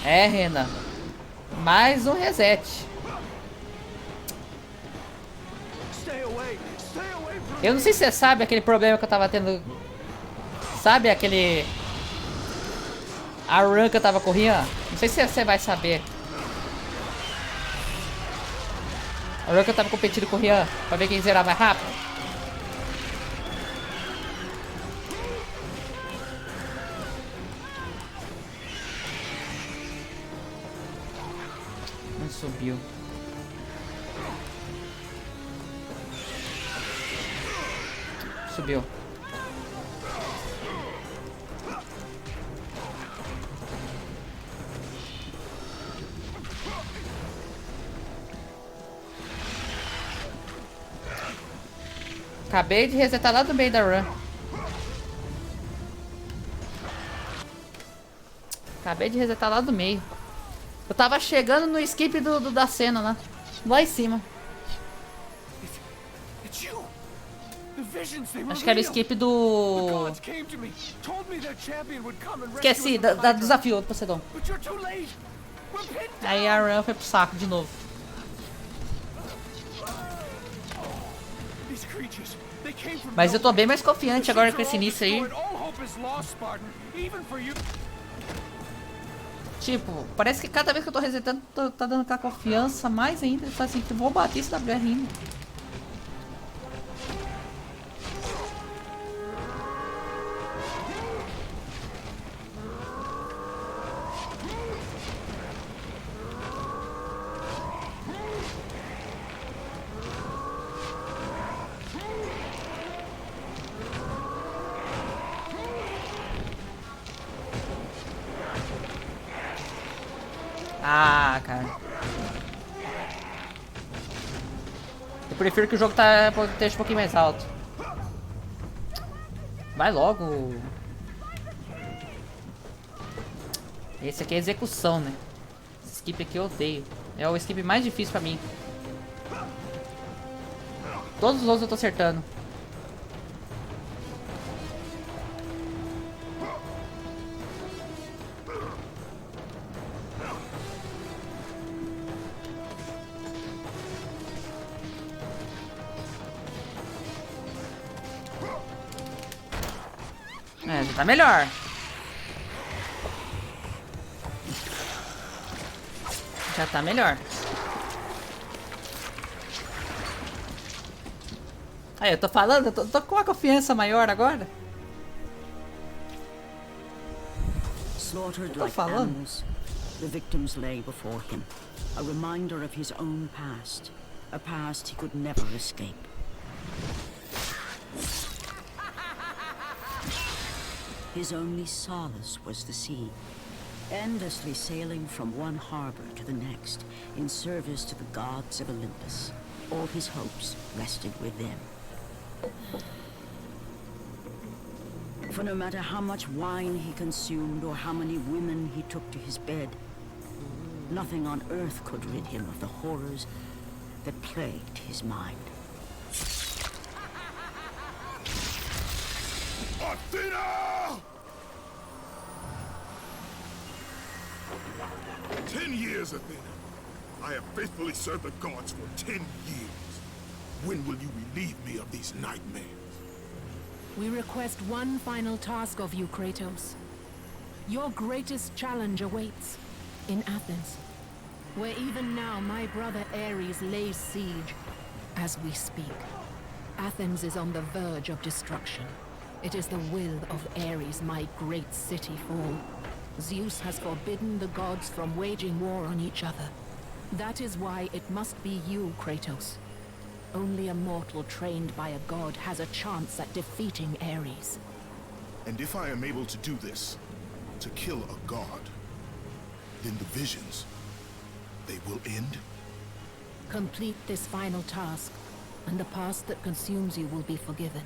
É, Renan. Mais um reset. Eu não sei se você sabe aquele problema que eu tava tendo. Sabe aquele... A run que eu tava correndo? Não sei se você vai saber. A run que eu tava competindo correndo pra ver quem zerar mais rápido. Não subiu. Subiu. Acabei de resetar lá do meio da run. Acabei de resetar lá do meio. Eu tava chegando no skip da cena lá. Lá em cima. It's you. The visions, they were Acho que era o real. skip The do... gods came to me, told me their champion would come and rescue Esqueci, us from the do Hydra. desafio do Poseidon. But you're too late. We're pinned down. Aí a run foi pro saco de novo. These creatures, they came from Mas eu tô nowhere. bem mais confiante The agora ships com are esse all início aí. destroyed. All hope is lost, Spartan. Even for you. Tipo, parece que cada vez que eu tô resetando, tá dando aquela confiança mais ainda. Tá assim, que eu vou bater esse WR ainda. Ah, cara. Eu prefiro que o jogo esteja um pouquinho mais alto. Vai logo. Esse aqui é execução, né? Esse skip aqui eu odeio. É o skip mais difícil pra mim. Todos os outros eu tô acertando. É, já tá melhor. Já tá melhor. Aí, eu tô falando, eu tô com uma confiança maior agora. Slaughtered Tô like falando. animals, the victims lay before him, a reminder of his own past, a past he could never escape. His only solace was the sea, endlessly sailing from one harbor to the next in service to the gods of Olympus. All his hopes rested with them. For no matter how much wine he consumed or how many women he took to his bed, nothing on earth could rid him of the horrors that plagued his mind. Athena! 10 years, Athena. I have faithfully served the gods for 10 years. When will you relieve me of these nightmares? We request one final task of you, Kratos. Your greatest challenge awaits in Athens, where even now my brother Ares lays siege as we speak. Athens is on the verge of destruction. It is the will of Ares my great city fall. Zeus has forbidden the gods from waging war on each other. That is why it must be you, Kratos. Only a mortal trained by a god has a chance at defeating Ares. And if I am able to do this, to kill a god, then the visions, they will end? Complete this final task, and the past that consumes you will be forgiven.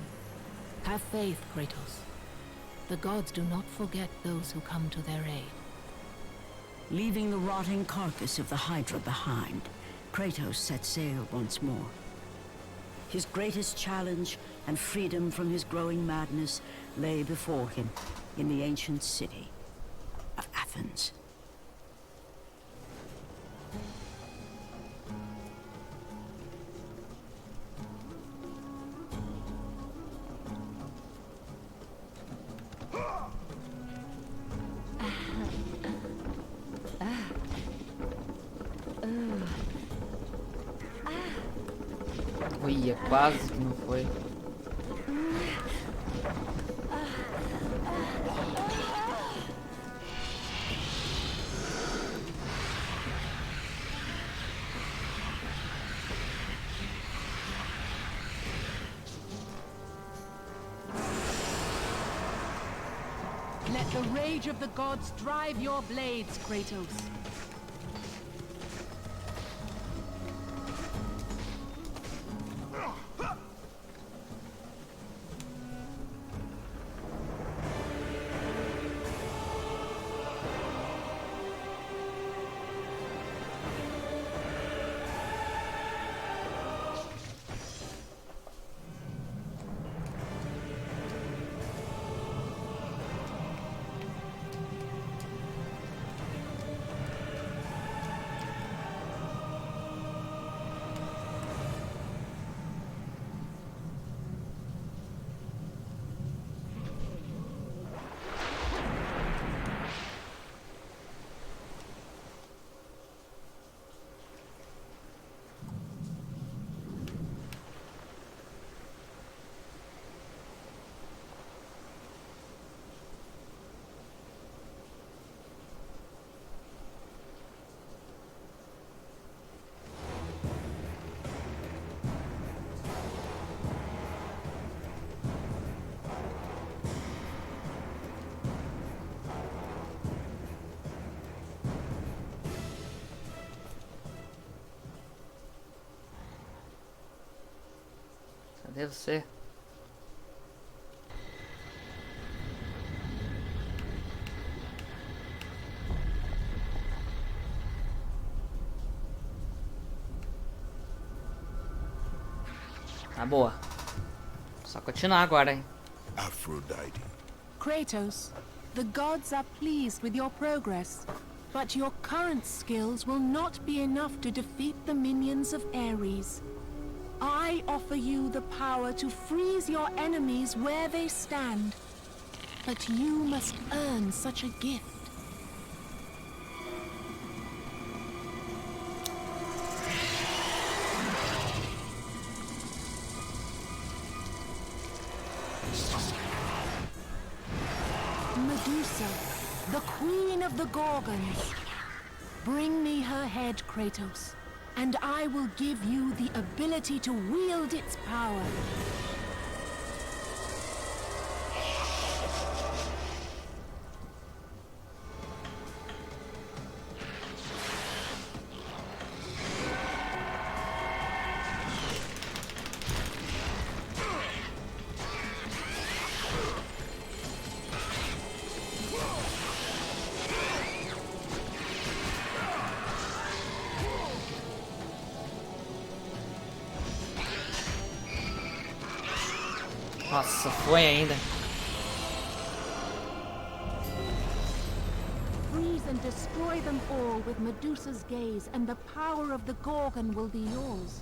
Have faith, Kratos. The gods do not forget those who come to their aid. Leaving the rotting carcass of the Hydra behind, Kratos set sail once more. His greatest challenge and freedom from his growing madness lay before him in the ancient city of Athens. Uia, quase que não foi. Let the rage of the gods drive your blades, Kratos. Cadê você? Tá boa. Só continuar agora, hein? Aphrodite. Kratos, the gods are pleased with your progress, but your current skills will not be enough to defeat the minions of Ares. I offer you the power to freeze your enemies where they stand, but you must earn such a gift. Medusa, the queen of the Gorgons. Bring me her head, Kratos, and I will give you the ability to wield its power. Nossa, foi ainda. Freeze and destroy them all with Medusa's gaze, and the power of the Gorgon will be yours.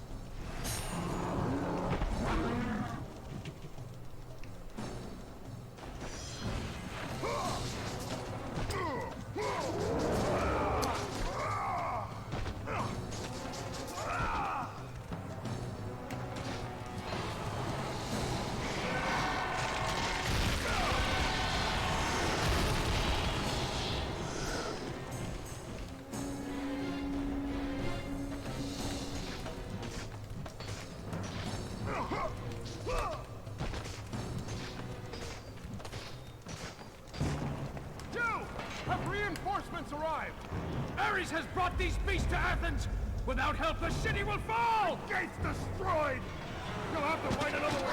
Have reinforcements arrived? Ares has brought these beasts to Athens! Without help, the city will fall! The gates destroyed! You'll have to find another way!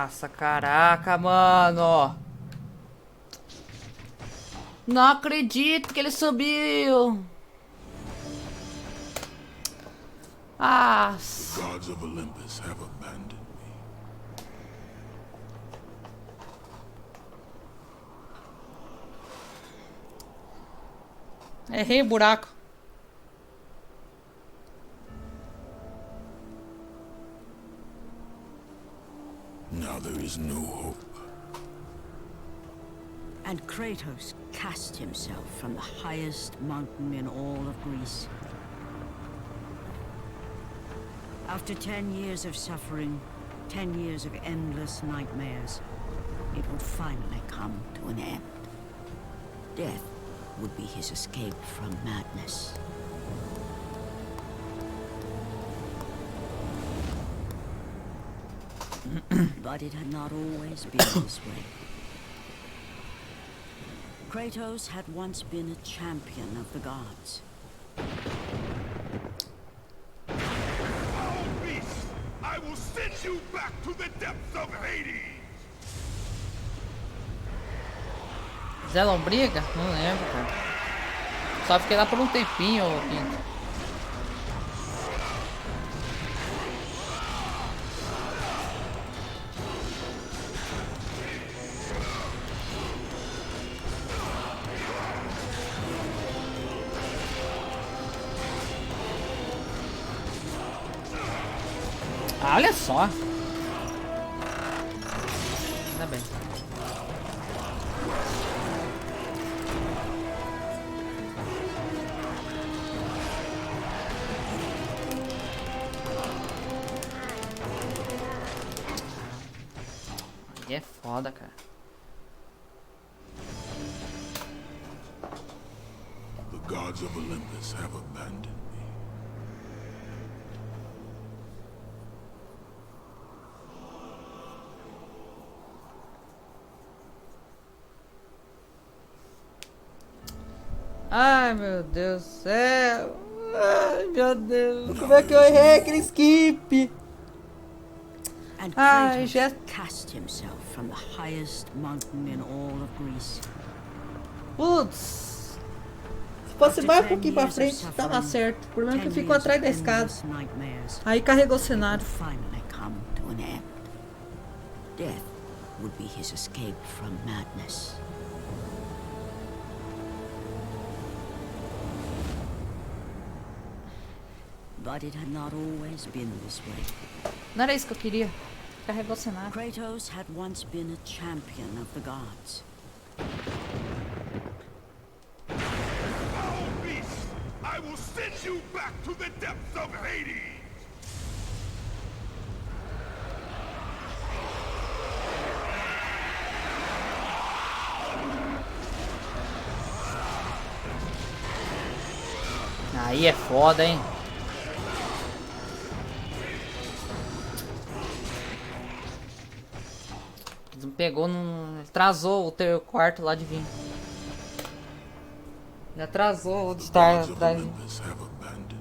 Nossa, caraca, mano. Não acredito que ele subiu. Ah. The gods of Olympus have abandoned me. Errei o buraco. Now there is no hope. And Kratos cast himself from the highest mountain in all of Greece. After 10 years of suffering, 10 years of endless nightmares, it would finally come to an end. Death would be his escape from madness. But it had not always been this way. Kratos had once been a champion of the gods. Foul beast! I will send you back to the depths of Hades! Zelon briga? Não lembro, cara. Só fiquei lá por um tempinho, Pinto. Ah, olha só. Ainda bem. Aí é foda, cara. The gods of Olympus have abandoned me. Ai, meu Deus do céu. Ai, meu Deus. Como é que eu errei aquele skip? And Ai, Kratos já... cast himself from the highest mountain in all of Greece. Putz. Se fosse mais um pouquinho pra frente, tava certo. O problema é que eu fico atrás da escada. Aí carregou o cenário. Finally come to an end. Death would be his escape from madness. But it had not always been this way. Não era isso que eu queria. Carregou o cenário. Kratos had once been a champion of the gods. Foul beast! I will send you back to the depths of Hades! Aí é foda, hein? Pegou num... Atrasou o teu quarto lá de vir. Ele atrasou o de estar Gods of atrás. Olympus have abandoned me.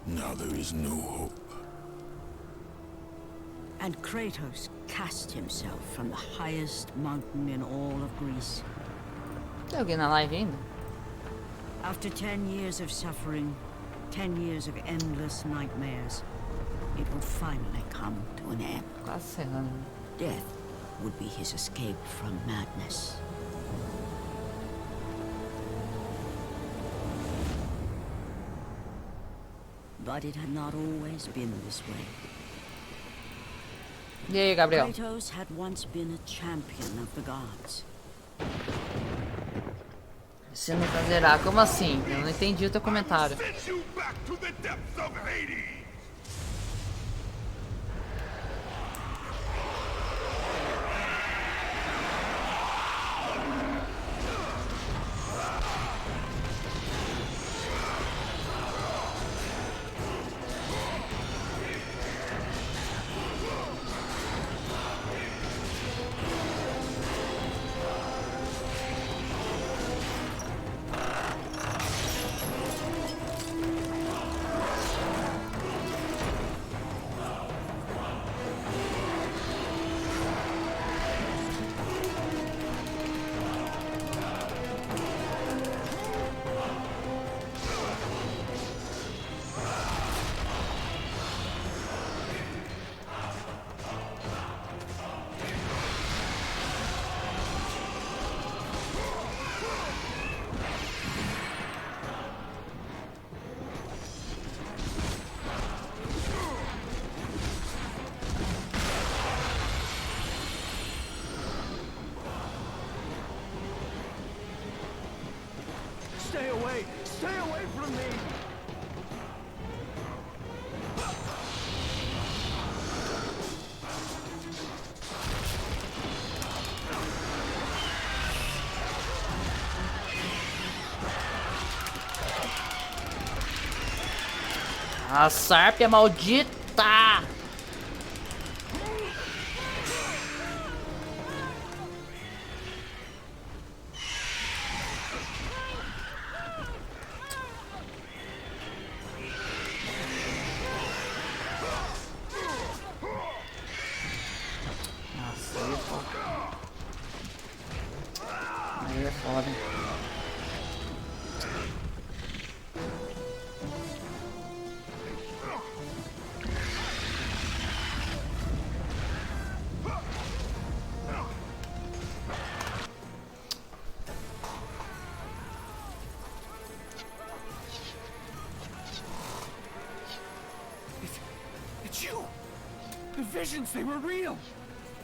Now there is no hope. And Kratos cast himself from the highest mountain in all of Greece. Tem alguém na live ainda? After 10 years of suffering, 10 years of endless nightmares, it would finally come to an end. Quase serrando. Death would be his escape from madness. But it had not always been this way. E aí, Gabriel? Kratos had once been a champion of the gods. Você não vai zerar? Como assim? Eu não entendi o teu comentário. Send you back to the depths of Hades! Stay away! Stay away from me! A Sárpia maldita! é foda. It's you! The visions, they were real!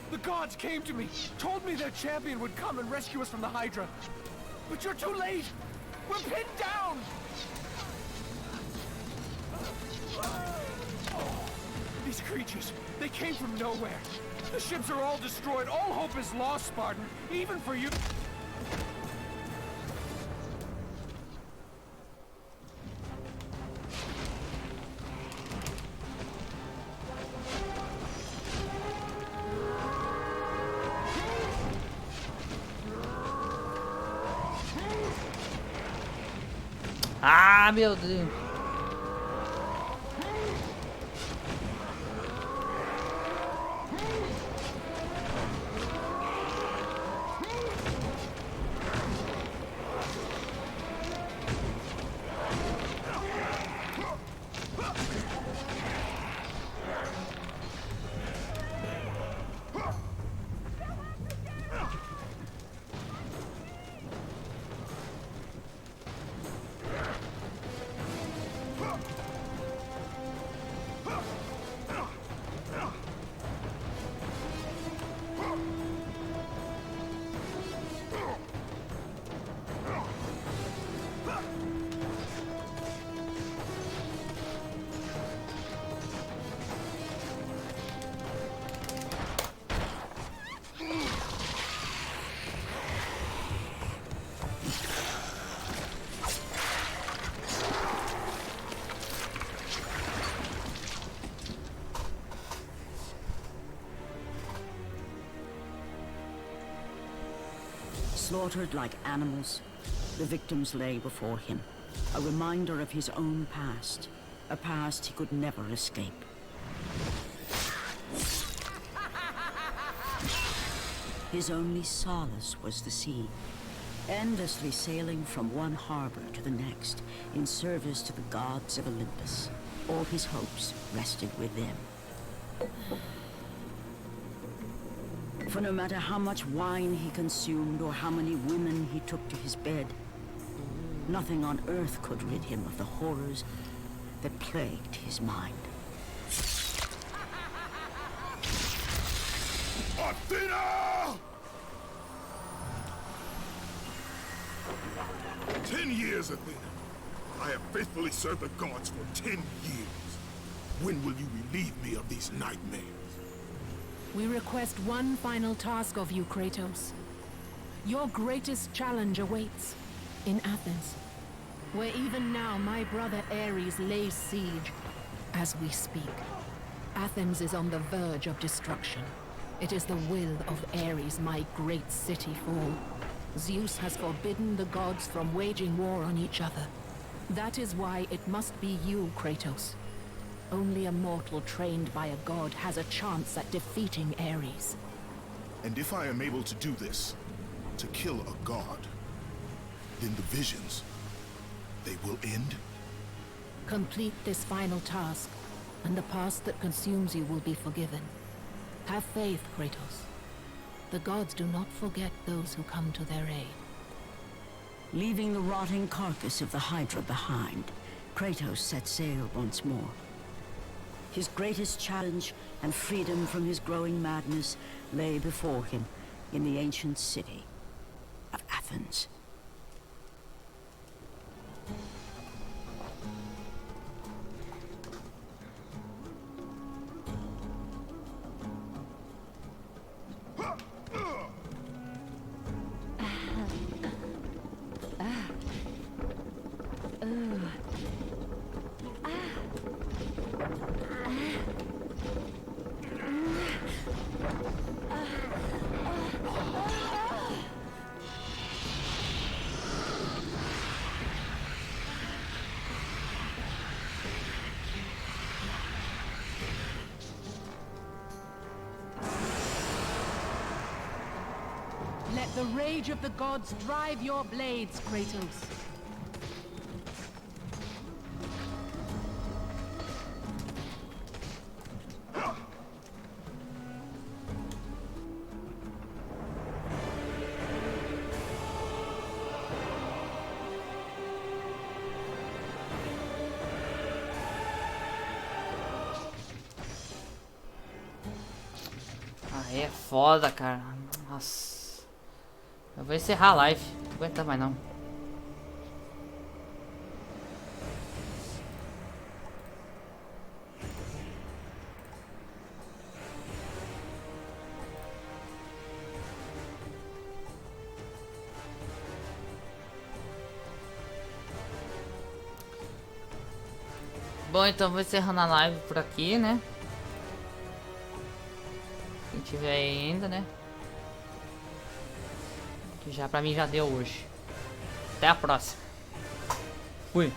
The gods came to me, told me their champion would come and rescue us from the Hydra. But you're too late! We're pinned down! These creatures, they came from nowhere. The ships are all destroyed. All hope is lost, Spartan. Even for you. Ah, meu Deus. Slaughtered like animals, the victims lay before him, a reminder of his own past, a past he could never escape. His only solace was the sea, endlessly sailing from one harbor to the next in service to the gods of Olympus. All his hopes rested with them. For no matter how much wine he consumed or how many women he took to his bed, nothing on earth could rid him of the horrors that plagued his mind. Athena! 10 years, Athena. I have faithfully served the gods for 10 years. When will you relieve me of these nightmares? We request one final task of you, Kratos. Your greatest challenge awaits in Athens, where even now my brother Ares lays siege as we speak. Athens is on the verge of destruction. It is the will of Ares my great city fall. Zeus has forbidden the gods from waging war on each other. That is why it must be you, Kratos. Only a mortal trained by a god has a chance at defeating Ares. And if I am able to do this, to kill a god, then the visions, they will end? Complete this final task, and the past that consumes you will be forgiven. Have faith, Kratos. The gods do not forget those who come to their aid. Leaving the rotting carcass of the Hydra behind, Kratos set sail once more. His greatest challenge and freedom from his growing madness lay before him in the ancient city of Athens. Let the rage of the gods drive your blades, Kratos. Aí é foda, cara. Nossa. Eu vou encerrar a live. Não aguento mais não. Bom, então vou encerrando a live por aqui, né? Quem tiver aí ainda, né? Que já pra mim já deu hoje. Até a próxima. Fui.